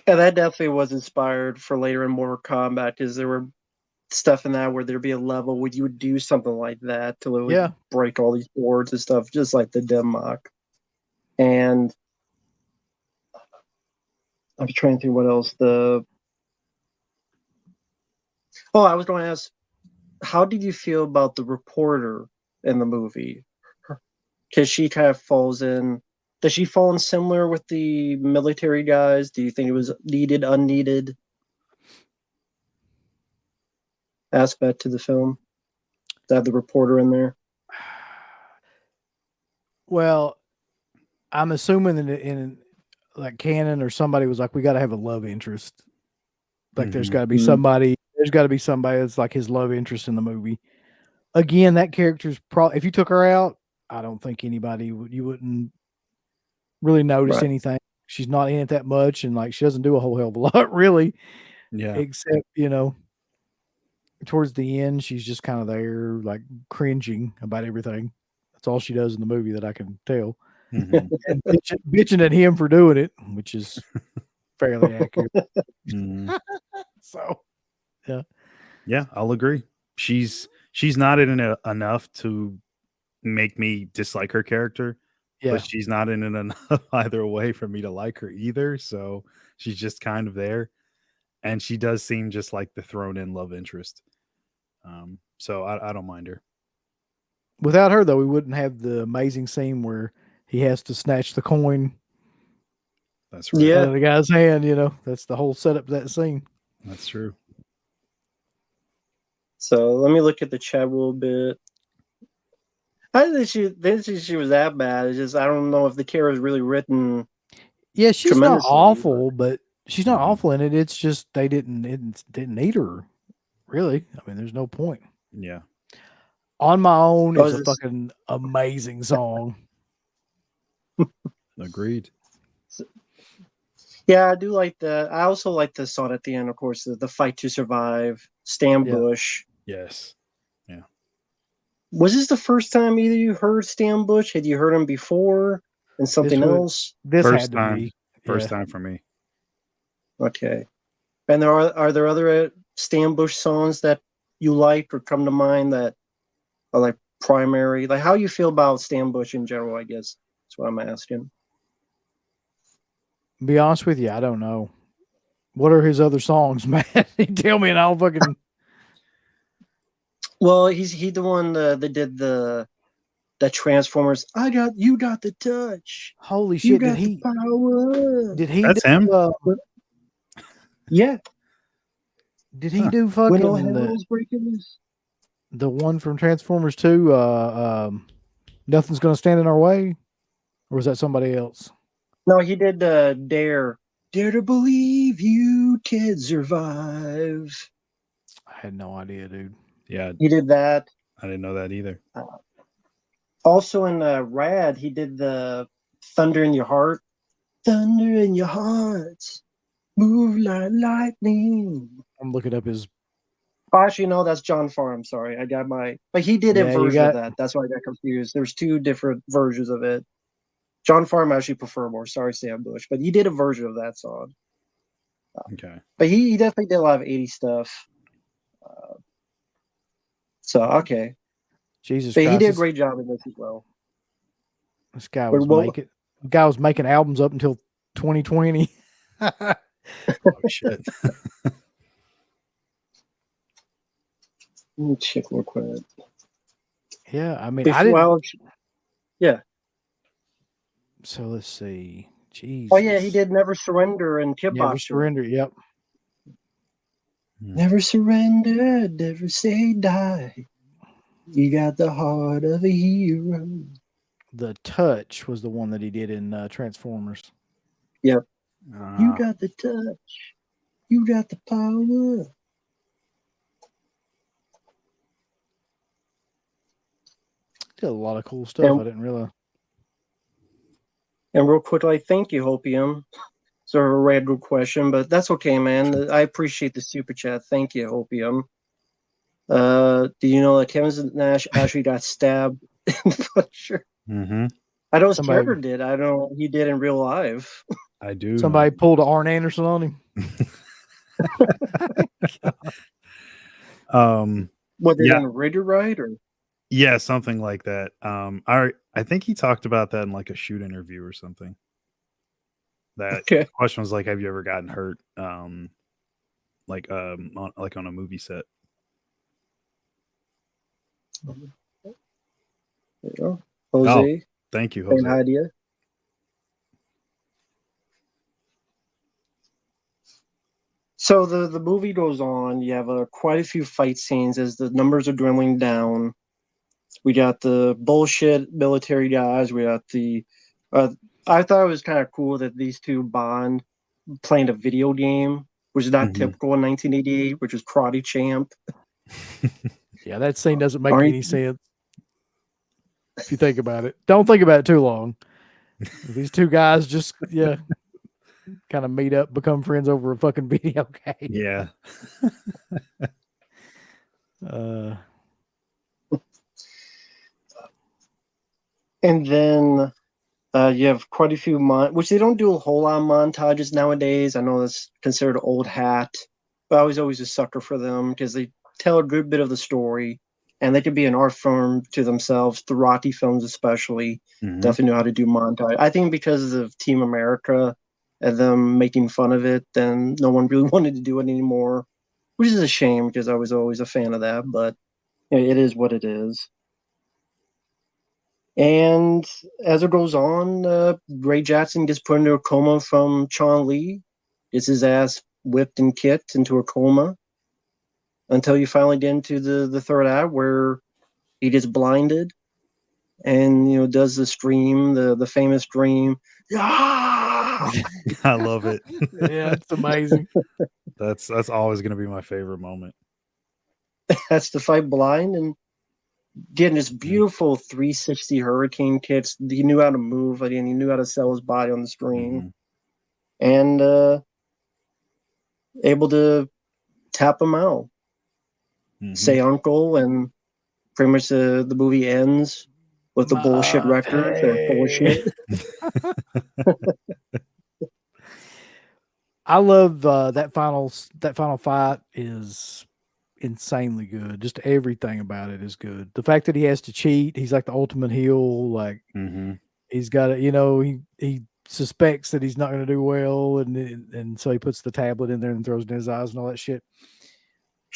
And that definitely was inspired for later in Mortal Kombat because there were stuff in that where there'd be a level where you would do something like that to literally break all these boards and stuff, just like the Damme-A-Thon. And I'm trying to think what else. I was going to ask, how did you feel about the reporter in the movie? Because she kind of falls in. Does she fall in similar with the military guys? Do you think it was needed, unneeded aspect to the film to have the reporter in there? Well, I'm assuming in like Canon or somebody was like, we got to have a love interest. Like there's got to be somebody. There's got to be somebody that's like his love interest in the movie. Again, that character's probably, if you took her out, I don't think you wouldn't really notice anything. She's not in it that much, and like she doesn't do a whole hell of a lot, really. Yeah. Except, you know, towards the end, she's just kind of there, like cringing about everything. That's all she does in the movie that I can tell. Mhm. and bitching at him for doing it, which is fairly accurate. Mhm. So, yeah. Yeah, I'll agree. She's not in it enough to make me dislike her character, Yeah. but she's not in it enough either way for me to like her either. So she's just kind of there, and she does seem just like the thrown in love interest. So I don't mind her. Without her, though, we wouldn't have the amazing scene where he has to snatch the coin That's right. Yeah. out of the guy's hand. You know, that's the whole setup of that scene. That's true. So let me look at the chat a little bit. I didn't think she was that bad. It's just I don't know if the character is really written. Yeah, she's not Tremendously, awful, but she's not Mhm. awful in it. It's just they didn't need her. Really, I mean, there's no point. Yeah. On My Own Oh, is is a this- fucking amazing song. Agreed. Yeah, I do like that. I also like the song at the end, of course, the fight to survive, Stan Yeah. Bush. Yes. Was this the first time either you heard Stan Bush? Had you heard him before and something was- else? This First had to time. be. First Yeah. time for me. Okay. And are there other Stan Bush songs that you like or come to mind that are like primary? Like how you feel about Stan Bush in general, I guess that's what I'm asking. Be honest with you, I don't know. What are his other songs, man? You tell me, and I'll fucking. Well, he the one that did the Transformers. You got the touch. Holy You shit! got the power. Did he? That's do, him? Yeah. Did he Huh. do When all fucking hell's breaking loose. the one from Transformers 2? Nothing's gonna stand in our way, or was that somebody else? No, he did Dare. Dare to believe you can survive. I had no idea, dude. Yeah, He did that. I didn't know that either. Also in Rad, he did the Thunder in Your Heart. Thunder in your heart. Move like lightning. I'm looking up his. Oh, actually, no, that's John Farr. Sorry. I got but he did a Yeah, you version of got- that. That's why I got confused. There's two different versions of it. John Farm I actually prefer more. Sorry, Sam Bush, but he did a version of that song. Okay. But he definitely did a lot of 80s stuff. So okay, Jesus but he Christ, did a great job in this as well. this guy But was what- making. Guy was making albums up until 2020. Oh shit. Let me check real quick. Yeah, I mean, I didn't. Well, yeah. So let's see. Jesus. Oh yeah, he did Never Surrender and Kickboxer. Never Surrender. Yep. Never surrender, never say die. You got the heart of a hero. The Touch was the one that he did in Transformers. You Ah, got the touch. You got the power. Did a lot of cool stuff. And- I didn't realize. And real quick, like, thank you, Hopium. Sort of a random question, but that's okay, man. I appreciate the super chat. Thank you, Hopium. Do you know that Kevin Nash actually got stabbed in the foot? Sure. mm-hmm. I know Somebody- Trevor did. I know he did in real life. I do. know. Somebody pulled a Arn Anderson on him. Was it Yeah. in Rigger Ride or? Yeah, something like that. I think he talked about that in like a shoot interview or something. That Okay. question was like, have you ever gotten hurt? On a movie set. There you go. Jose Thank you, and Jose. Hadia. So the movie goes on. You have quite a few fight scenes as the numbers are dwindling down. We got the bullshit military guys. We got the. I thought it was kind of cool that these two bond playing a video game, which is not Mhm. typical in 1988, which was Karate Champ. Yeah, that scene doesn't make Are you- any sense. If you think about it, don't think about it too long. These two guys just kind of meet up, become friends over a fucking video game. Yeah. And then You have quite a few which they don't do a whole lot of montages nowadays. I know that's considered old hat, but I was always a sucker for them because they tell a good bit of the story, and they could be an art form to themselves. The Rocky films, especially, definitely know how to do montage. I think because of Team America and them making fun of it, then no one really wanted to do it anymore, which is a shame because I was always a fan of that. But it is what it is. And as it goes on, Ray Jackson gets put into a coma from Chong Li, gets his ass whipped and kicked into a coma until you finally get into the third act where he gets blinded and does the scream, the famous dream. I love it. Yeah, it's amazing. That's always going to be my favorite moment. That's to fight blind and getting this beautiful 360 hurricane kicks. He knew how to move, and he knew how to sell his body on the screen, and able to tap him out, say uncle, and pretty much the movie ends with the bullshit records or bullshit. I love that final fight is insanely good. Just everything about it is good. The fact that he has to cheat, he's like the ultimate heel. Like he's got to, he suspects that he's not going to do well, and so he puts the tablet in there and throws it in his eyes and all that shit.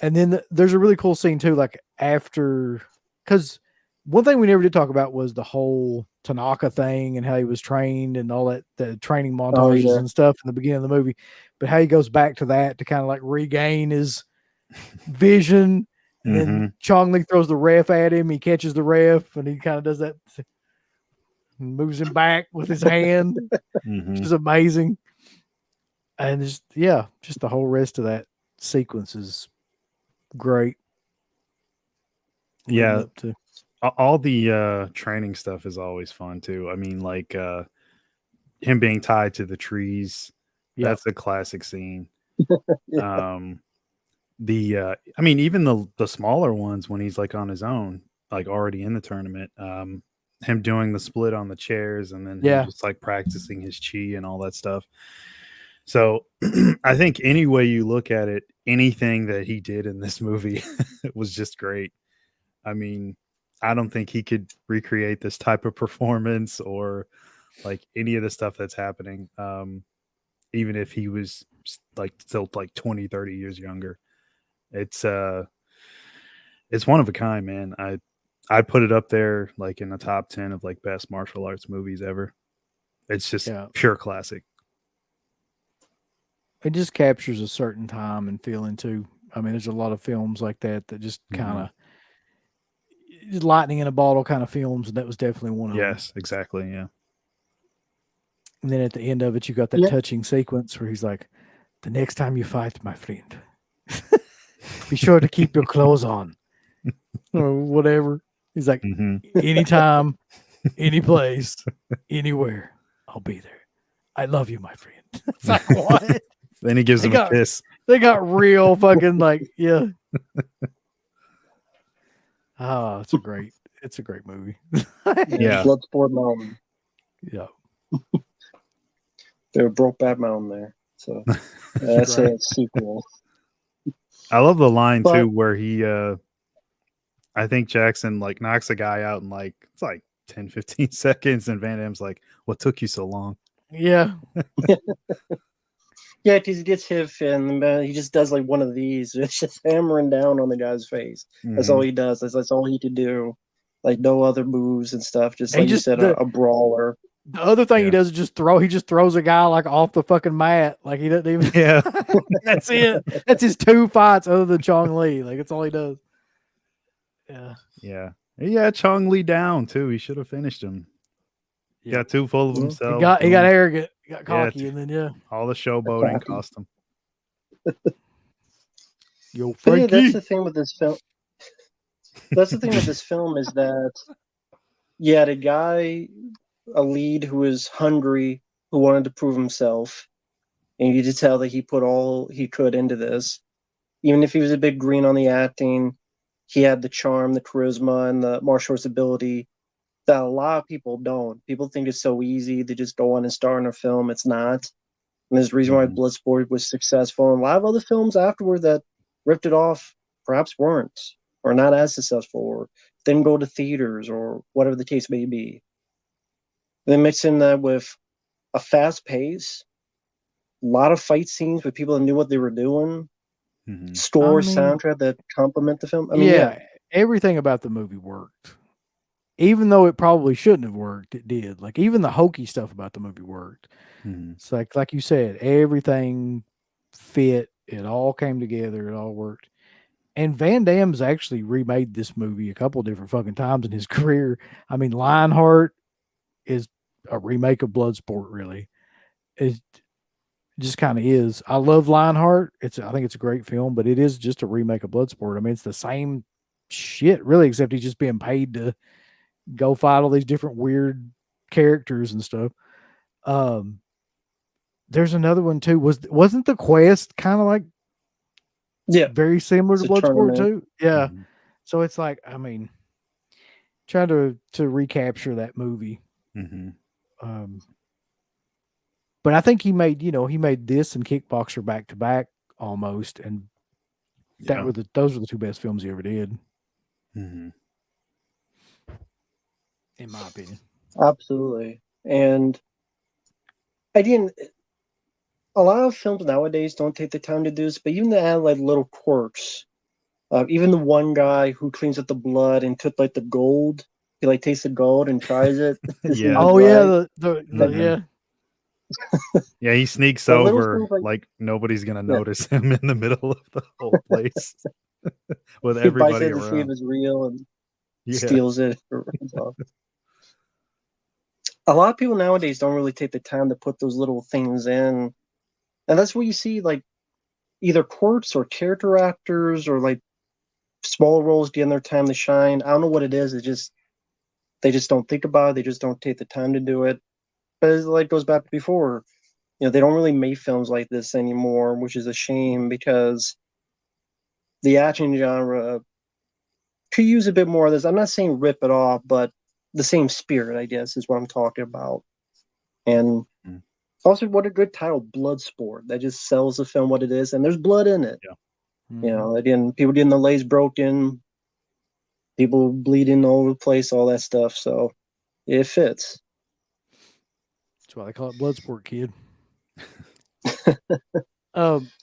And then there's a really cool scene too, like after, because one thing we never did talk about was the whole Tanaka thing and how he was trained and all that, the training montages and stuff in the beginning of the movie, but how he goes back to that to kind of like regain his vision. And then Chong Li throws the ref at him. He catches the ref and he kind of does that, moves him back with his hand, which is amazing. And just the whole rest of that sequence is great. Yeah. All the training stuff is always fun too. I mean, like him being tied to the trees. That's a classic scene. I mean, even the smaller ones when he's like on his own, like already in the tournament, him doing the split on the chairs and then him just like practicing his chi and all that stuff. So I think any way you look at it, anything that he did in this movie was just great. I mean, I don't think he could recreate this type of performance or like any of the stuff that's happening. Even if he was like still like 20, 30 years younger. It's one of a kind, man. I'd put it up there like in the top 10 of like best martial arts movies ever. It's just pure classic. It just captures a certain time and feeling too. I mean, there's a lot of films like that just kind of lightning in a bottle kind of films, and that was definitely one of them. Yes, exactly. Yeah. And then at the end of it, you got that touching sequence where he's like, "The next time you fight, my friend, be sure to keep your clothes on," or whatever. He's like, "Anytime, any place, anywhere, I'll be there. I love you, my friend." It's like, what? Then he gives him a kiss. They got real fucking like, yeah. Oh, it's a great movie. Bloodsport Mountain. Yeah. They broke that mountain there. So that's a sequel. I love the line too where he I think Jackson like knocks a guy out in like it's like 10, 15 seconds, and Van Damme's like, "What took you so long?" Yeah. Yeah, because he gets hit and he just does like one of these. It's just hammering down on the guy's face. That's all he does. That's all he could do. Like no other moves and stuff. Just like you said, a brawler. The other thing he does is he just throws a guy like off the fucking mat. Like he doesn't even. Yeah. That's it. That's his two fights other than Chong Li. Like that's all he does. Yeah. Yeah. He had Chong Li down too. He should have finished him. He got too full of himself. He got arrogant. He got cocky, and then all the showboating cost him. Yo, Frankie. That's the thing with this film. That's the thing with this film is that you had a lead who was hungry, who wanted to prove himself, and you could tell that he put all he could into this. Even if he was a bit green on the acting, he had the charm, the charisma, and the martial arts ability that a lot of people don't. People think it's so easy to just go on and star in a film. It's not. And there's a reason why Bloodsport was successful. And a lot of other films afterward that ripped it off perhaps weren't, or not as successful, or didn't go to theaters, or whatever the case may be. Then mixing that with a fast pace, a lot of fight scenes with people that knew what they were doing, score, soundtrack that complement the film. I mean, yeah, everything about the movie worked. Even though it probably shouldn't have worked, it did. Like even the hokey stuff about the movie worked. It's like you said, everything fit. It all came together. It all worked. And Van Damme's actually remade this movie a couple different fucking times in his career. I mean, Lionheart is a remake of Bloodsport, really. It just kind of is. I love Lionheart. I think it's a great film, but it is just a remake of Bloodsport. I mean, it's the same shit, really, except he's just being paid to go fight all these different weird characters and stuff. There's another one too. Wasn't the quest kind of like very similar to Bloodsport too? Yeah. So it's like, I mean, try to recapture that movie. But I think he made this and Kickboxer back to back almost, and those were the two best films he ever did. In my opinion. Absolutely. And a lot of films nowadays don't take the time to do this, but even to add like little quirks. Even the one guy who cleans up the blood and took like the gold, he like takes the gold and tries it. Yeah. Oh yeah, yeah. Yeah, he sneaks over like nobody's gonna notice him in the middle of the whole place with everybody around. To see if it's real and steals it. A lot of people nowadays don't really take the time to put those little things in, and that's what you see, like either quirks or character actors or like small roles getting their time to shine. I don't know what it is. They just don't think about it. They just don't take the time to do it. But it like goes back to before, they don't really make films like this anymore, which is a shame because the action genre could use a bit more of this. I'm not saying rip it off, but the same spirit, I guess, is what I'm talking about. And also, what a good title, Bloodsport. That just sells the film what it is, and there's blood in it. Yeah. Again, people getting their legs broken, people bleeding all over the place, all that stuff. So it fits. That's why they call it Bloodsport, kid.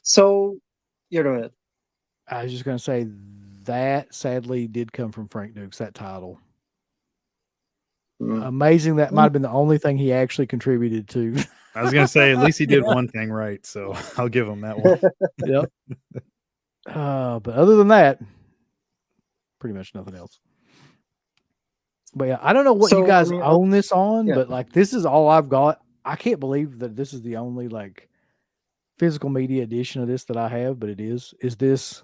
So, go ahead. I was just going to say that sadly did come from Frank Dux, that title. Amazing. That might have been the only thing he actually contributed to. I was going to say, at least he did one thing right. So I'll give him that one. Yep. But other than that, pretty much nothing else. But yeah, I don't know what you guys own this on, but like this is all I've got. I can't believe that this is the only like physical media edition of this that I have, but it is. Is this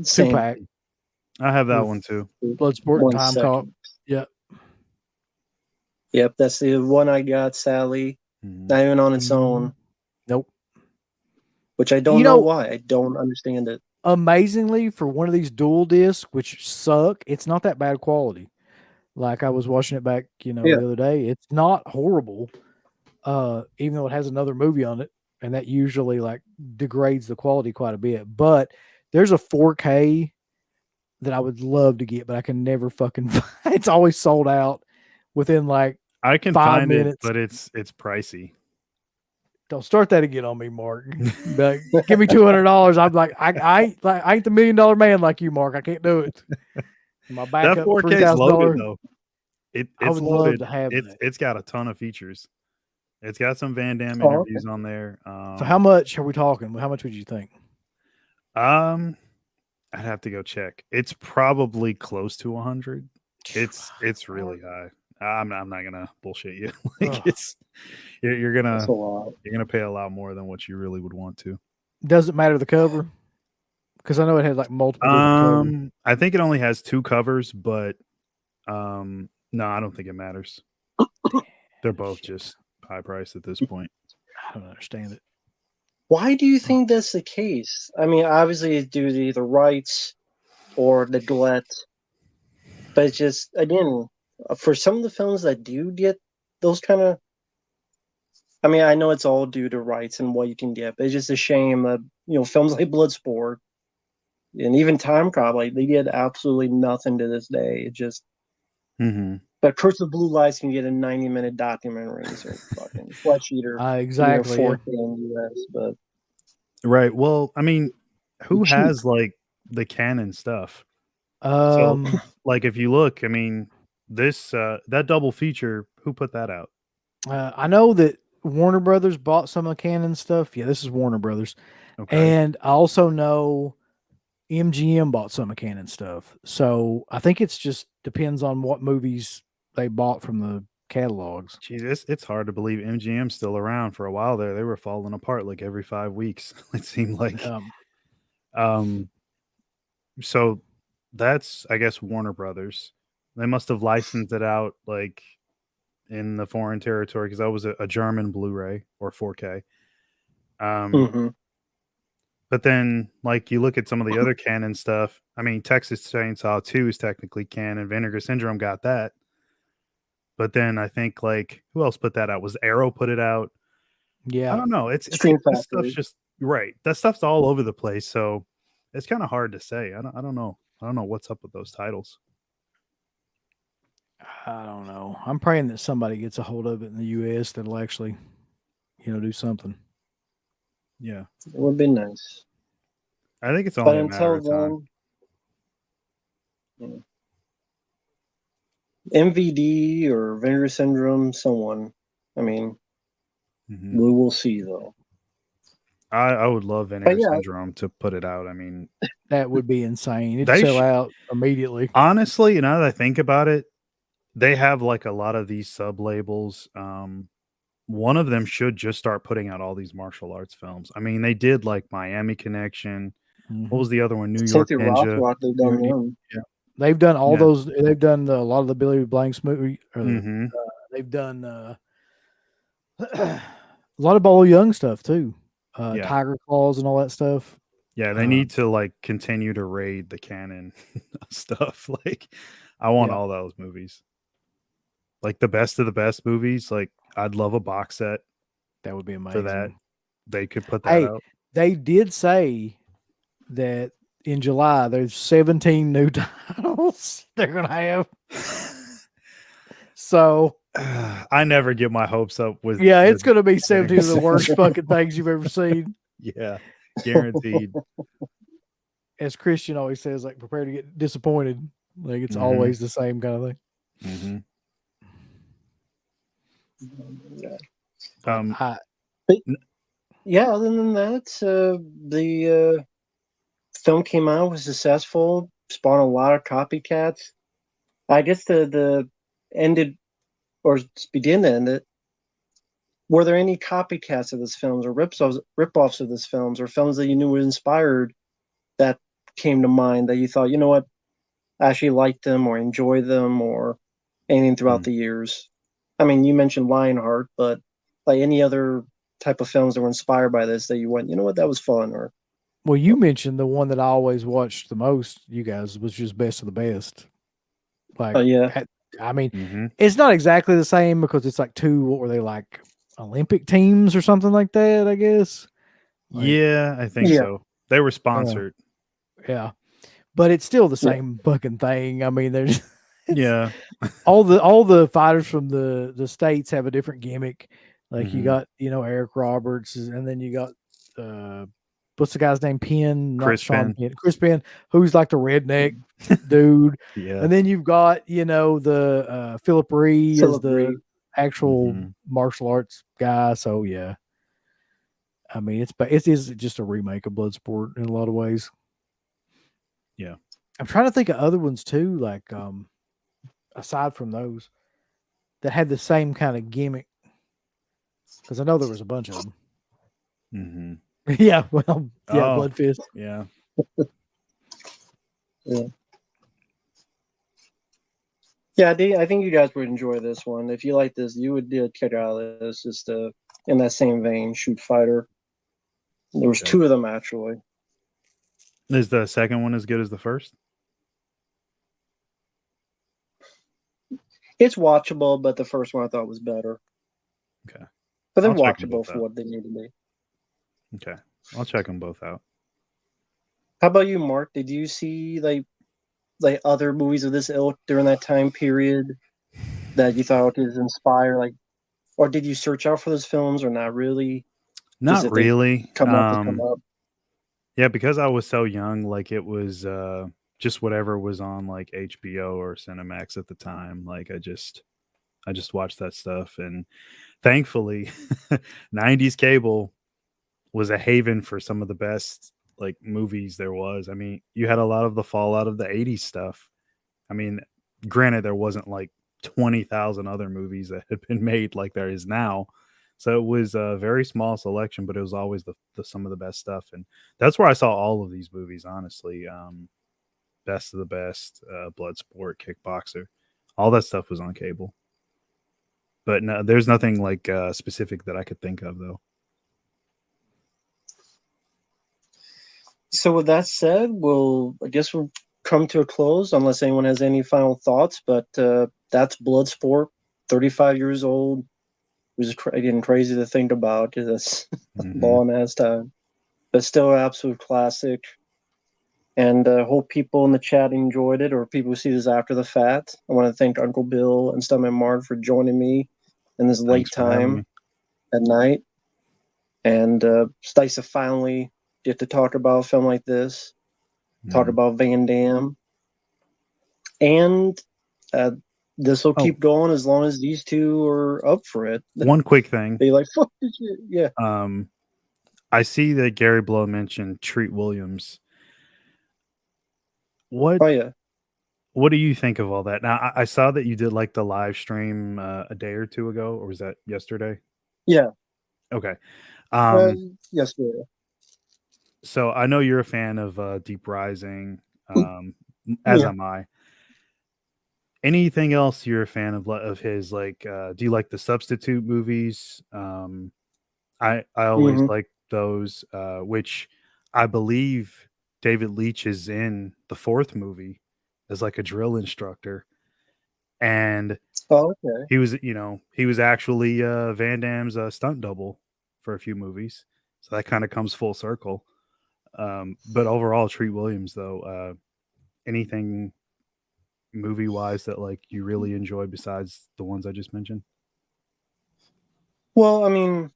2-pack? I have that one too. Bloodsport and Time Cop. Yep. Yep, that's the one I got, Sally. Not even on its own. Nope. Which I don't know why. I don't understand it. Amazingly, for one of these dual discs, which suck, it's not that bad quality. Like I was watching it back, the other day. It's not horrible, even though it has another movie on it, and that usually like degrades the quality quite a bit. But there's a 4K that I would love to get, but I can never fucking find. It's always sold out within like I can 5 find minutes. It, but it's pricey. Don't start that again on me, Mark. Like, give me $200. I'm like, I ain't the $1 million man like you, Mark. I can't do it. My backup, that 4K is loaded though. It's I would loaded. Love to have it's got a ton of features. It's got some Van Damme interviews on there. So how much are we talking? How much would you think? I'd have to go check. It's probably close to 100. It's really high. I'm not gonna bullshit you. Like you're gonna pay a lot more than what you really would want to. Doesn't matter the cover, because I know it had like multiple. Covers. I think it only has 2 covers, but no, I don't think it matters. They're both just high price at this point. I don't understand it. Why do you think that's the case? I mean, obviously it's due to either rights or neglect. But it's just, again, for some of the films that do get those kind of, I mean, I know it's all due to rights and what you can get, but it's just a shame that, films like Bloodsport and even Time Cop, like, they get absolutely nothing to this day. It just, but Curse of Blue Lights can get a 90-minute documentary, so fucking Flesh Eater. Exactly. 4K in the US, but. Right. Well, I mean, who has like the Canon stuff? So, like, if you look, I mean, this that double feature, who put that out? I know that Warner Brothers bought some of Canon stuff. Yeah, this is Warner Brothers. Okay. And I also know MGM bought some of Canon stuff. So I think it's just depends on what movies they bought from the catalogs. Jeez, it's hard to believe MGM's still around. For a while there, they were falling apart like every 5 weeks. It seemed like. So that's, I guess, Warner Brothers. They must have licensed it out like in the foreign territory because that was a German Blu-ray or 4K. But then, like, you look at some of the other Canon stuff. I mean, Texas Chainsaw 2 is technically Canon. Vinegar Syndrome got that. But then I think, like, who else put that out? Was Arrow put it out? Yeah. I don't know. It's like, this stuff's just right. That stuff's all over the place. So it's kind of hard to say. I don't know. I don't know what's up with those titles. I don't know. I'm praying that somebody gets a hold of it in the US that'll actually, do something. Yeah. It would be nice. I think it's only a matter of time. MVD or Vinegar Syndrome, someone. I mean, we will see, though. I would love Vinegar Syndrome to put it out. I mean, that would be insane. It'd sell out immediately. Honestly, now that I think about it, they have like a lot of these sub labels. One of them should just start putting out all these martial arts films. I mean, they did like Miami Connection. What was the other one? New York Ninja. They've done them. Yeah. They've done all those. They've done a lot of the Billy Blanks movie. They've done a lot of Bolo Young stuff too. Tiger Claws and all that stuff. Yeah, they need to like continue to raid the Canon stuff. Like, I want all those movies. Like the best of the best movies. Like, I'd love a box set. That would be amazing. For that, they could put that out. They did say that in July there's 17 new titles they're gonna have. So I never get my hopes up with. Yeah, it's gonna be 17 of the worst fucking things you've ever seen. Yeah, guaranteed. As Christian always says, like, prepare to get disappointed. Like, it's always the same kind of thing. Other than that, the film came out, was successful, spawned a lot of copycats. I guess the ended, or begin to end it. Were there any copycats of this films or rip-offs of this films or films that you knew were inspired that came to mind that you thought, you know what, I actually liked them or enjoyed them or anything throughout the years? I mean, you mentioned Lionheart, but like any other type of films that were inspired by this that you went, you know what, that was fun? Or well, you mentioned the one that I always watched the most, you guys, was just Best of the Best. Like, I mean, it's not exactly the same because it's like two, what were they, like Olympic teams or something like that, I guess? Like, yeah, I think so. They were sponsored. Yeah. But it's still the same fucking thing. I mean, there's all the fighters from the states have a different gimmick. Like you got, Eric Roberts, and then you got what's the guy's name? Chris Penn, who's like the redneck dude. And then you've got, the Philip Ree is the actual martial arts guy. So yeah. I mean, it is just a remake of Bloodsport in a lot of ways. Yeah. I'm trying to think of other ones too, like aside from those that had the same kind of gimmick. Because I know there was a bunch of them. Yeah, well, Blood Fist. Yeah. Yeah, I think you guys would enjoy this one. If you like this, you would check out this. Just in that same vein, Shoot Fighter. There was two of them, actually. Is the second one as good as the first? It's watchable, but the first one I thought was better. Okay. But they're I'll check them watchable both for out. what they need to be. Okay. I'll check them both out. How about you, Mark? Did you see like other movies of this ilk during that time period that you thought was inspired? Like, or did you search out for those films, or not really? Just Not that they really. come up to come up. Yeah, because I was so young, like it was just whatever was on like HBO or Cinemax at the time. Like I just watched that stuff, and thankfully 90s cable was a haven for some of the best like movies there was. I mean, you had a lot of the fallout of the 80s stuff. I mean, granted there wasn't like 20,000 other movies that had been made like there is now. So it was a very small selection, but it was always the some of the best stuff, and that's where I saw all of these movies. Honestly, Best of the Best, Bloodsport, Kickboxer, all that stuff was on cable. But no, there's nothing like specific that I could think of though. So with that said, I guess we'll come to a close unless anyone has any final thoughts. But that's Bloodsport, 35 years old. It was again crazy to think about. It's long ass time, but still an absolute classic. And hope people in the chat enjoyed it, or people who see this after the fact. I want to thank Uncle Bill and Stuntman Marq for joining me in this late time at night. And it's nice to finally get to talk about a film like this, talk about Van Damme. And this will keep going as long as these two are up for it. One quick thing. They like, fuck this shit. Yeah. I see that Gary Blow mentioned Treat Williams. What? Oh, yeah. What do you think of all that? Now, I saw that you did like the live stream a day or two ago, or was that yesterday? Yeah. Okay. Yesterday. So I know you're a fan of Deep Rising, as am I. Anything else you're a fan of his? Like, do you like the Substitute movies? I always like those, which I believe David Leitch is in the fourth movie as like a drill instructor, and he was actually Van Damme's stunt double for a few movies, so that kind of comes full circle. But overall, Treat Williams though, anything movie wise that like you really enjoy besides the ones I just mentioned? Well, I mean,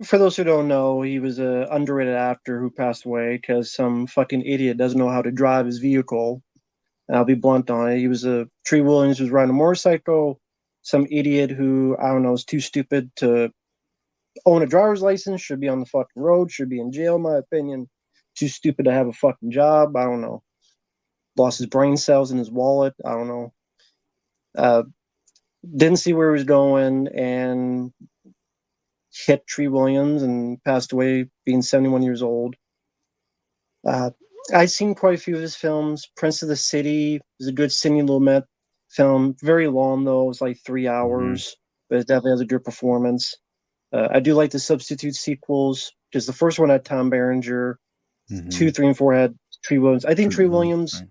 for those who don't know, he was an underrated actor who passed away because some fucking idiot doesn't know how to drive his vehicle. And I'll be blunt on it. He was Treat Williams was riding a motorcycle. Some idiot who, I don't know, is too stupid to own a driver's license, should be on the fucking road, should be in jail, in my opinion. Too stupid to have a fucking job. I don't know. Lost his brain cells in his wallet. I don't know. Didn't see where he was going and hit Treat Williams and passed away being 71 years old. I've seen quite a few of his films. Prince of the City is a good Sidney Lumet film. Very long, though. It's like 3 hours, but it definitely has a good performance. I do like the Substitute sequels, because the first one had Tom Berenger. 2, 3, and 4 had Treat Williams. I think Treat Williams, right.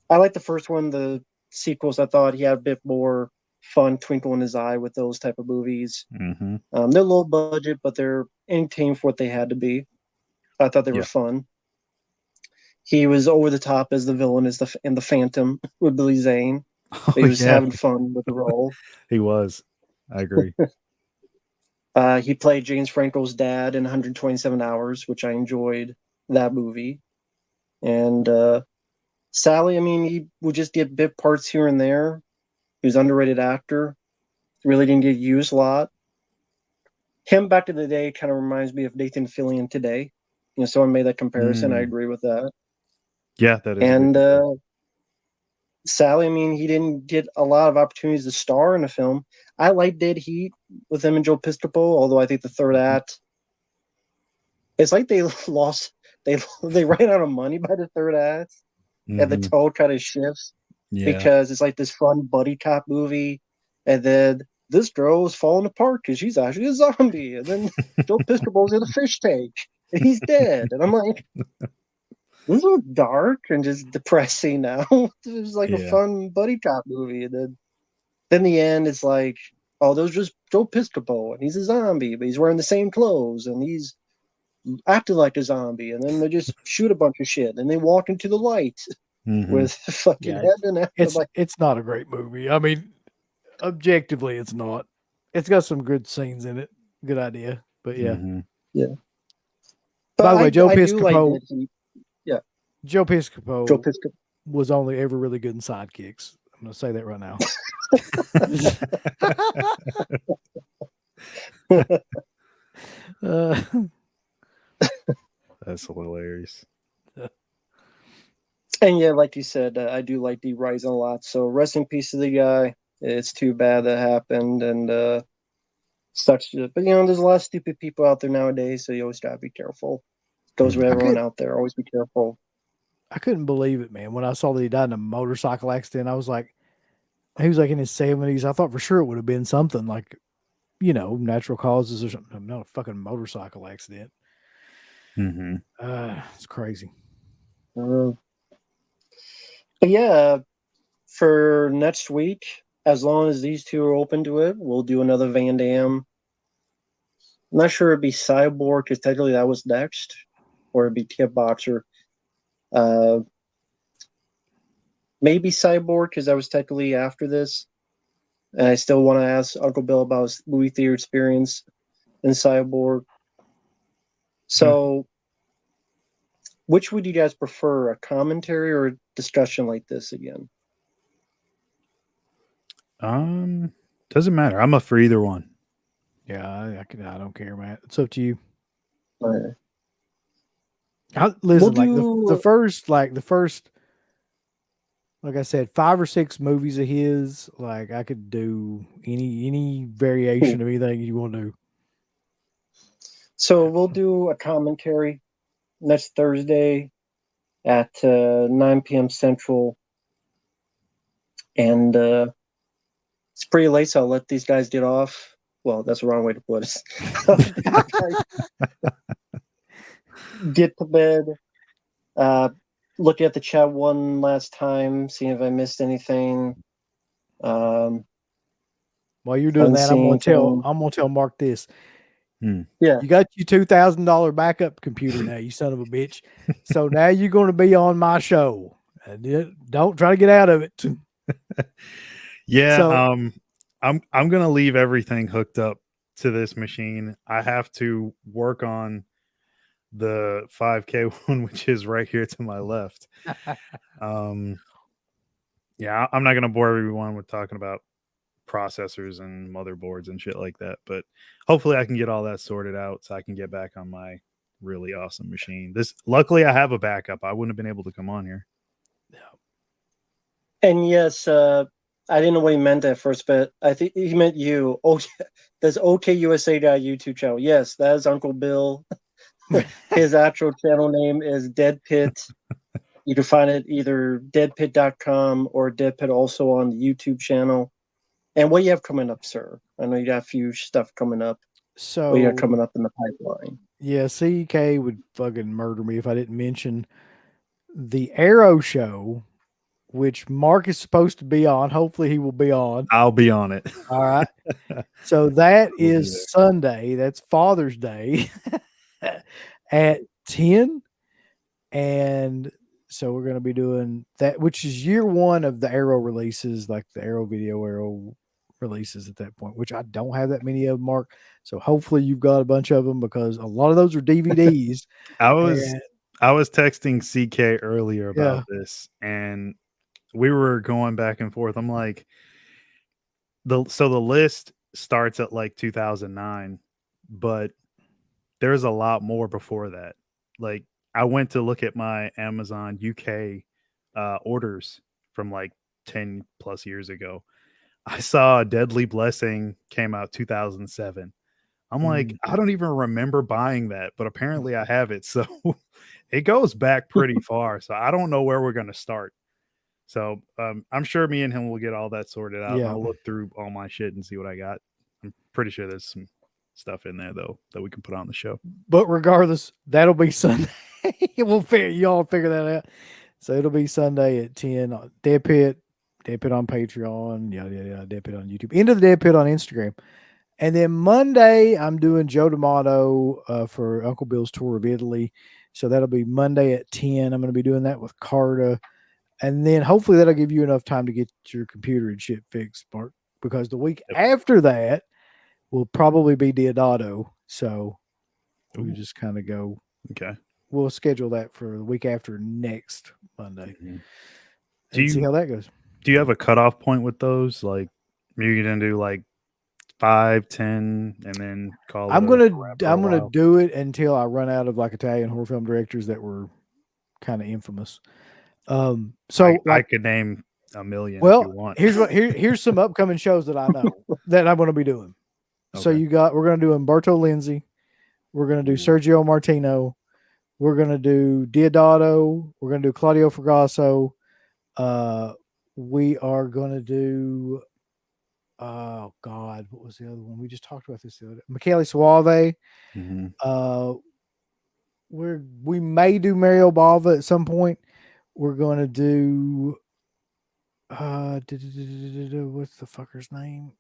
I like the first one. The sequels, I thought he had a bit more fun twinkle in his eye with those type of movies. They're low budget, but they're entertaining for what they had to be. I thought they were fun. He was over the top as the villain in the Phantom with Billy Zane. He was having fun with the role. He was. I agree. He played James Franco's dad in 127 Hours, which I enjoyed that movie. And Sally, I mean, he would just get bit parts here and there. He was an underrated actor. Really didn't get used a lot. Him back in the day kind of reminds me of Nathan Fillion today. You know, someone made that comparison. I agree with that. Yeah, that is. And Sally, I mean, he didn't get a lot of opportunities to star in a film. I liked Dead Heat with him and Joe Piscopo, although I think the third act, it's like they lost, they ran out of money by the third act, and the tone kind of shifts because it's like this fun buddy cop movie, and then this girl is falling apart because she's actually a zombie, and then Joe Piscopo's in a fish tank and he's dead, and I'm like, this is dark and just depressing now. It was like a fun buddy cop movie, and then Then the end is like, oh, those just Joe Piscopo, and he's a zombie, but he's wearing the same clothes, and he's acting like a zombie, and then they just shoot a bunch of shit, and they walk into the light with fucking Yeah, heaven. After, like, it's not a great movie. I mean, objectively, it's not. It's got some good scenes in it. Good idea, but yeah. yeah. By the way, Joe do like Piscopo. that he, yeah, Joe Joe Piscopo Piscopo. was only ever really good in Sidekicks. I'm going to say that right now. That's hilarious. And yeah, like you said, I do like D. Rising a lot. So rest in peace to the guy. It's too bad that happened, and such. But you know, there's a lot of stupid people out there nowadays, so you always gotta be careful. Goes with everyone out there. Always be careful. I couldn't believe it, man. When I saw that he died in a motorcycle accident, I was like, he was like in his 70s. I thought for sure it would have been something like, you know, natural causes or something. Not a fucking motorcycle accident. It's crazy. But yeah, for next week, as long as these two are open to it, we'll do another Van Damme. I'm not sure it'd be Cyborg because technically that was next, or it'd be Kickboxer. Maybe Cyborg because that was technically after this. And I still want to ask Uncle Bill about his movie theater experience in Cyborg. So, which would you guys prefer, a commentary or a discussion like this again? Doesn't matter. I'm up for either one. Yeah, I don't care, man. It's up to you. All right. Listen, the first, like I said, 5 or 6 movies of his, like I could do any variation of anything you want to do. So we'll do a commentary next Thursday at 9 p.m. Central. And it's pretty late, so I'll let these guys get off. Well, that's the wrong way to put it. Get to bed. Look at the chat one last time, seeing if I missed anything. While you're doing that, I'm gonna tell Mark this. Yeah, you got your $2,000 backup computer now, you son of a bitch. So now you're going to be on my show. Don't try to get out of it. Yeah, so, I'm gonna leave everything hooked up to this machine. I have to work on the 5K one, which is right here to my left. Yeah, I'm not gonna bore everyone with talking about processors and motherboards and shit like that, but hopefully I can get all that sorted out so I can get back on my really awesome machine. Luckily I have a backup. I wouldn't have been able to come on here. Yeah. And yes, I didn't know what he meant at first, but I think he meant you. Oh, there's OKUSA guy YouTube channel. Yes, that is Uncle Bill. His actual channel name is Dead Pit. You can find it either deadpit.com or Deadpit also on the YouTube channel. And what do you have coming up, sir? I know you got a few stuff coming up. So what you got coming up in the pipeline? Yeah, CK would fucking murder me if I didn't mention the Arrow show, which Mark is supposed to be on. Hopefully he will be on. I'll be on it. All right. So that is Sunday. That's Father's Day at 10. And so we're going to be doing that, which is year 1 of the Arrow releases, like the Arrow releases at that point, which I don't have that many of, Mark. So hopefully you've got a bunch of them because a lot of those are DVDs. I was texting CK earlier about this, and we were going back and forth. I'm like, the list starts at like 2009, but there's a lot more before that. Like, I went to look at my Amazon UK orders from like 10 plus years ago. I saw Deadly Blessing came out 2007. I'm like, I don't even remember buying that, but apparently I have it. So it goes back pretty far. So I don't know where we're going to start. So I'm sure me and him will get all that sorted out. Yeah. I'll look through all my shit and see what I got. I'm pretty sure there's some stuff in there though that we can put on the show. But regardless, that'll be Sunday. Y'all figure that out. So it'll be Sunday at 10 on Dead Pit, Dead Pit on Patreon, yada, Dead Pit on YouTube, Into the Dead Pit on Instagram. And then Monday, I'm doing Joe D'Amato for Uncle Bill's Tour of Italy. So that'll be Monday at 10. I'm going to be doing that with Carta. And then hopefully that'll give you enough time to get your computer and shit fixed, Mark, because the week after that will probably be Diodato. So we'll just kind of go. Okay. We'll schedule that for the week after next Monday. Mm-hmm. And see how that goes. Do you have a cutoff point with those? Like, you're going to do like 5, 10, and then call I'm gonna do it until I run out of like Italian horror film directors that were kind of infamous. So I could name a million. Well, if you want. here's some upcoming shows that I know that I'm going to be doing. Okay. So we're going to do Umberto Lenzi, we're going to do Sergio Martino, we're going to do Diodato, we're going to do Claudio Fragasso. We are going to do. Oh God, what was the other one? We just talked about this the other day. Michele Soave. Mm-hmm. We may do Mario Bava at some point. We're going to do what's the fucker's name?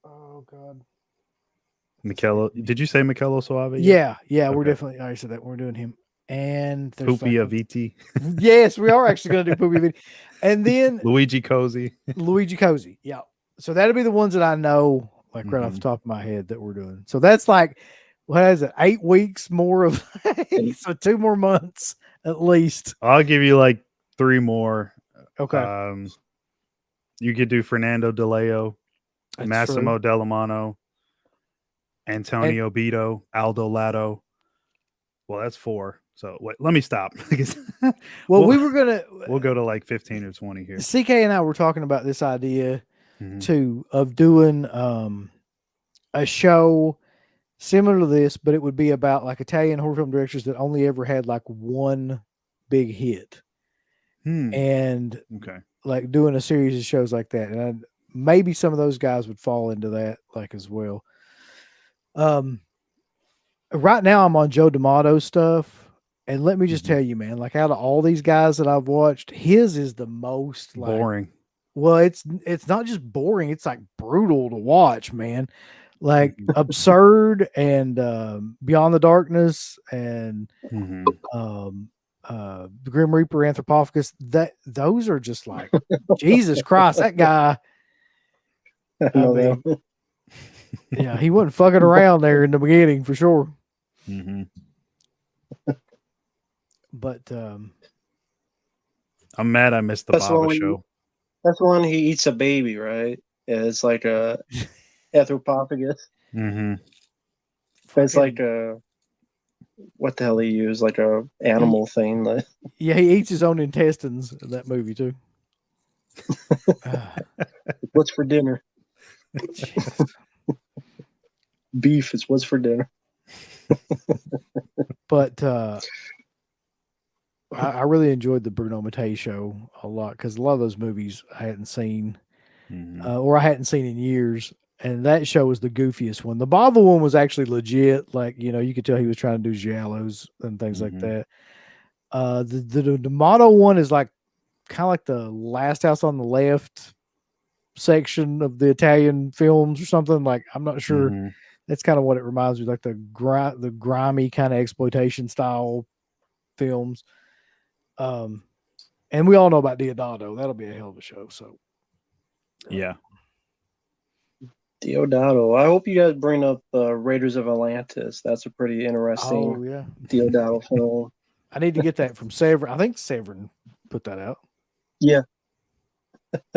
Oh God. Michele. Did you say Michele Soave? Yeah. We're definitely. I said that we're doing him. And there's Pupi Aviti. Yes, we are actually going to do Pupi Aviti. And then Luigi Cosi. Yeah. So that'll be the ones that I know, like right off the top of my head, that we're doing. So that's like, what is it? 8 weeks more of, so 2 more months at least. I'll give you like 3 more. Okay. You could do Fernando De Leo, Massimo Delamano, Antonio Beto, Aldo Lato. Well, that's 4. So wait, let me stop. We'll go to like 15 or 20 here. CK and I were talking about this idea too of doing a show similar to this, but it would be about like Italian horror film directors that only ever had like one big hit. And like doing a series of shows like that. And maybe some of those guys would fall into that like as well. Right now I'm on Joe D'Amato stuff. And let me just tell you, man, like out of all these guys that I've watched, his is the most like, boring. Well, it's not just boring. It's like brutal to watch, man. Like Absurd and Beyond the Darkness and the Grim Reaper Anthropophagus. Those are just like, Jesus Christ, that guy. I mean, yeah, he wasn't fucking around there in the beginning for sure. But I'm mad I missed the Baba show. That's the one he eats a baby, right? Yeah, it's like a anthropophagus. It's like a, what the hell he used? Like a animal thing. Like. Yeah, he eats his own intestines in that movie too. What's for dinner? Beef is what's for dinner. But I really enjoyed the Bruno Mattei show a lot because a lot of those movies I hadn't seen or I hadn't seen in years. And that show was the goofiest one. The Bava one was actually legit. Like, you know, you could tell he was trying to do giallos and things like that. The D'Amato one is like kind of like the Last House on the Left section of the Italian films or something. Like, I'm not sure. That's kind of what it reminds me of, like the grimy kind of exploitation style films. And we all know about Diodato. That'll be a hell of a show. So, yeah. Diodato. I hope you guys bring up Raiders of Atlantis. That's a pretty interesting Diodato film. I need to get that from Severin. I think Severin put that out. Yeah.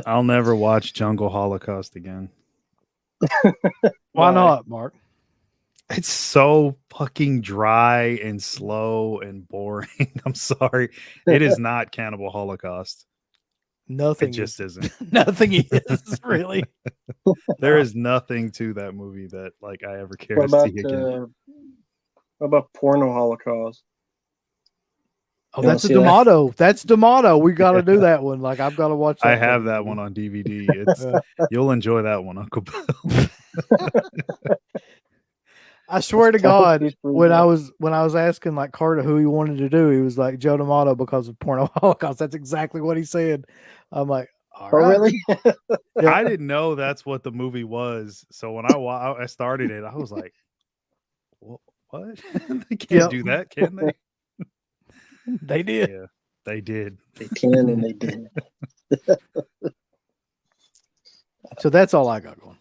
I'll never watch Jungle Holocaust again. Why not, Mark? It's so fucking dry and slow and boring. I'm sorry. It is not Cannibal Holocaust. Nothing. It just isn't. Nothing is really. There is nothing to that movie that like I ever care to see again. What about Porno Holocaust? Oh, that's a D'Amato. That's D'Amato. We got to do that one. Like, I've got to watch that. I have that one on DVD. It's you'll enjoy that one, Uncle Bill. I swear to God, when I was asking like Carter who he wanted to do, he was like Joe D'Amato because of Porno Holocaust. That's exactly what he said. I'm like, All Oh, right. really? Yeah. I didn't know that's what the movie was. So when I started it, I was like, What? They can't Yep. do that, can they? They did. Yeah, they did. They can and they did. So that's all I got going.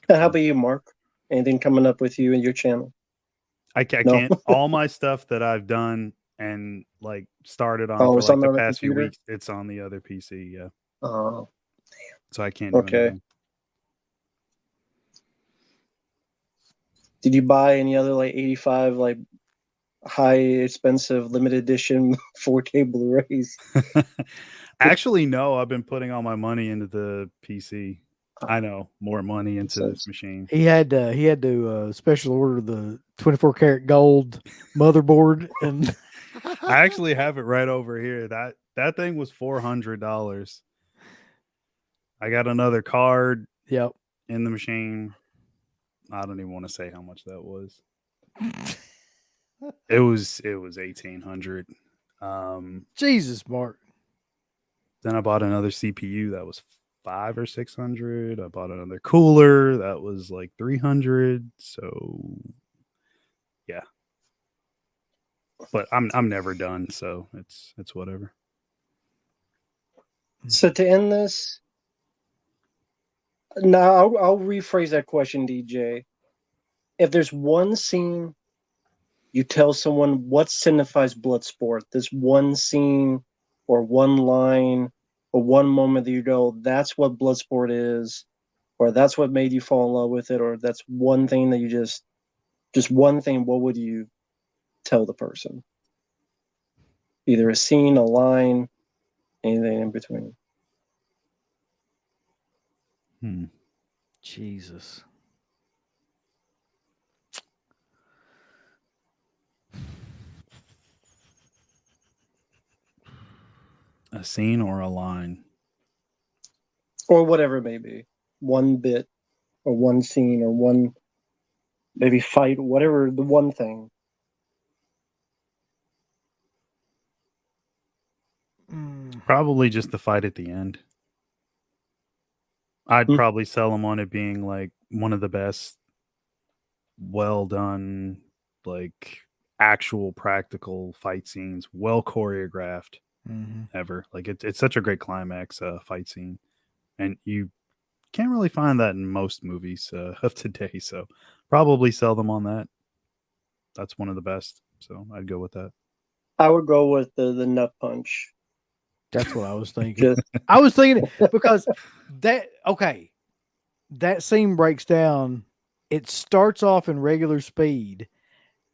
How about you, Mark? Anything coming up with you and your channel? I No. can't. All my stuff that I've done and like started on Oh, for it's like on the the past few computer? weeks, it's on the other PC. Yeah, Oh, so I can't do okay. anything. Did you buy any other like 85 like high expensive limited edition 4K Blu-rays? Actually, no. I've been putting all my money into the PC. Oh, I know, more money into sense. this machine. He had to special order the 24 karat gold motherboard, and I actually have it right over here. That thing was $400. I got another card yep. in the machine. I don't even want to say how much that was. It was 1,800. Jesus, Mark. Then I bought another CPU that was 500 or 600. I bought another cooler that was like 300. So yeah, but I'm never done, so it's whatever. So to end this, now I'll rephrase that question, DJ. If there's one scene you tell someone what signifies Bloodsport, this one scene or one line or one moment that you go, that's what Bloodsport is, or that's what made you fall in love with it, or that's one thing that you just one thing, what would you tell the person? Either a scene, a line, anything in between. Jesus. A scene or a line? Or whatever it may be. One bit or one scene or one maybe fight, whatever the one thing. Probably just the fight at the end. I'd probably sell them on it being like one of the best, well done, like actual practical fight scenes, well choreographed ever. Like it's such a great climax fight scene, and you can't really find that in most movies of today. So probably sell them on that. That's one of the best. So I'd go with that. I would go with the nut punch. That's what I was thinking. I was thinking because that scene breaks down. It starts off in regular speed,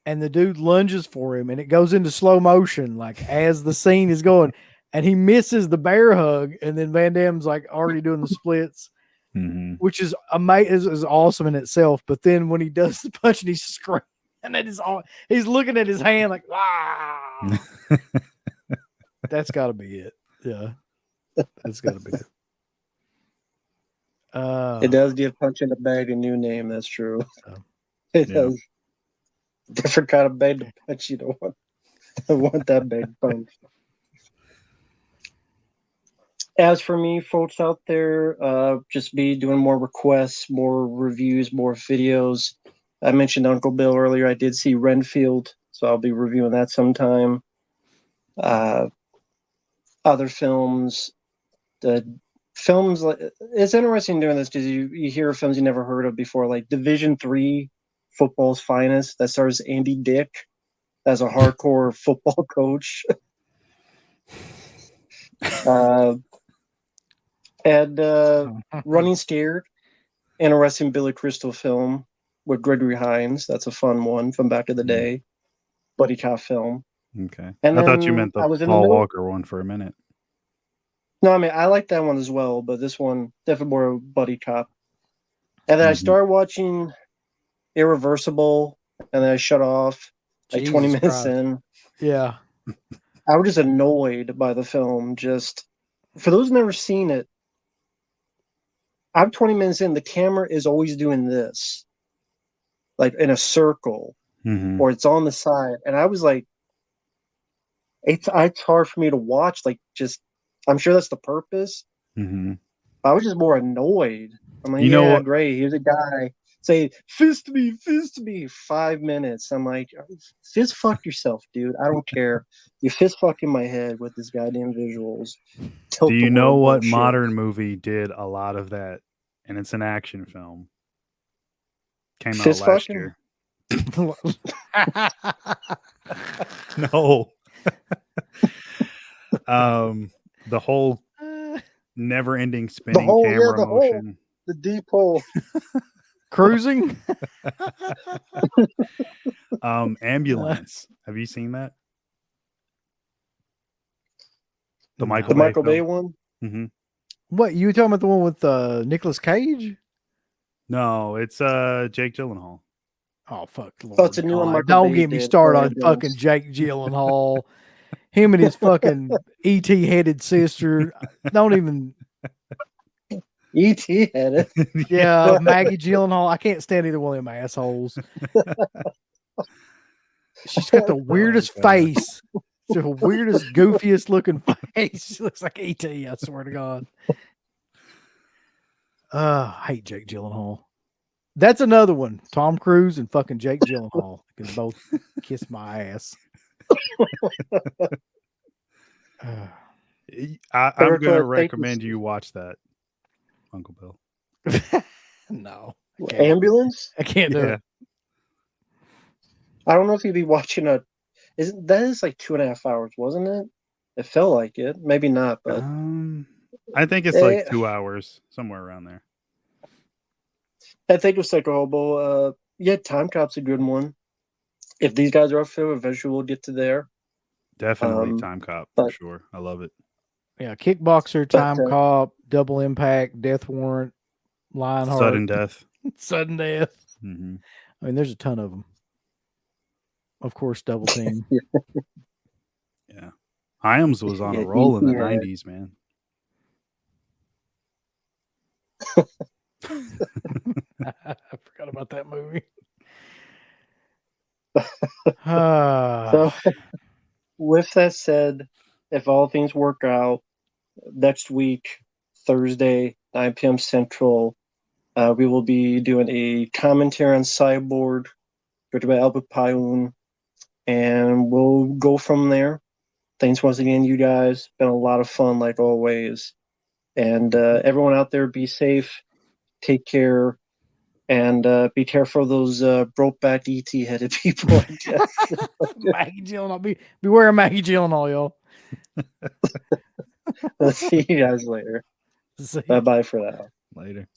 and the dude lunges for him, and it goes into slow motion, like as the scene is going, and he misses the bear hug, and then Van Damme's like already doing the splits, which is amazing, is awesome in itself. But then when he does the punch and he's screaming, and it is all he's looking at his hand like, wow. That's got to be it. Yeah, that's got to be it. It does give Punch in the Bag a new name. That's true. It does. Different kind of bag to punch. You don't want that bag punch. As for me, folks out there, just be doing more requests, more reviews, more videos. I mentioned Uncle Bill earlier. I did see Renfield, so I'll be reviewing that sometime. Other films, the films, it's interesting doing this because you hear films you never heard of before, like Division III, football's finest. That stars Andy Dick as a hardcore football coach. And Running Scared, interesting Billy Crystal film with Gregory Hines. That's a fun one from back in the day. Buddy cop film. Okay. And I thought you meant the Paul Walker one for a minute. No, I mean, I like that one as well, but this one definitely more buddy cop. And then I started watching Irreversible, and then I shut off like 20 minutes in. Yeah. I was just annoyed by the film. Just for those who've never seen it, I'm 20 minutes in, the camera is always doing this, like in a circle, or it's on the side. And I was like, it's hard for me to watch, like just I'm sure that's the purpose. Mm-hmm. I was just more annoyed. I'm like, You know yeah, what? great. Here's a guy say, fist me, 5 minutes. I'm like, fist fuck yourself, dude. I don't care. You fist fucking my head with this goddamn visuals. Do you know what modern movie did a lot of that? And it's an action film. Came out Fist last fucking? year. No. The whole never-ending spinning whole- yeah, camera the whole- motion. The deep hole. Cruising. Ambulance. Have you seen that? The No. The Michael film? Bay one? Mm-hmm. What, you were talking about the one with Nicolas Cage? No, it's Jake Gyllenhaal. Oh fuck! Lord Oh, it's a new one God. Michael Don't Bay get me did started for on fucking Jake Gyllenhaal. Him and his fucking ET headed sister. Don't even. E.T. had it. Yeah, Maggie Gyllenhaal. I can't stand either one of them assholes. She's got the weirdest God. face. The weirdest, goofiest looking face. She looks like ET. I swear to God. I hate Jake Gyllenhaal. That's another one. Tom Cruise and fucking Jake Gyllenhaal can both kiss my ass. I'm Better going to to recommend you watch that, Uncle Bill. No. I can't. Ambulance? I can't do Yeah. it. I don't know if you'd be watching that is like 2.5 hours, wasn't it? It felt like it. Maybe not, but I think it's like 2 hours, somewhere around there. I think it's like a hobo. Yeah, Time Cop's a good one. If these guys are up for it, eventually we'll get to there. Definitely Time Cop for sure. I love it. Yeah, Kickboxer, Time Cop, Double Impact, Death Warrant, Lionheart, Sudden Death. Sudden Death. Mm-hmm. I mean, there's a ton of them. Of course, Double Team. Yeah. Hyams was on a roll in the 90s, man. I forgot about that movie. So, with that said, if all things work out, next week, Thursday, 9 p.m. Central, we will be doing a commentary on Cyborg, directed by Albert Pyun, and we'll go from there. Thanks once again, you guys. Been a lot of fun, like always. And everyone out there, be safe, take care, and be careful of those broke-back ET-headed people, I guess. Maggie Gyllenhaal. Beware of Maggie Gyllenhaal, y'all. Let's see you guys later. Bye-bye for now. Later.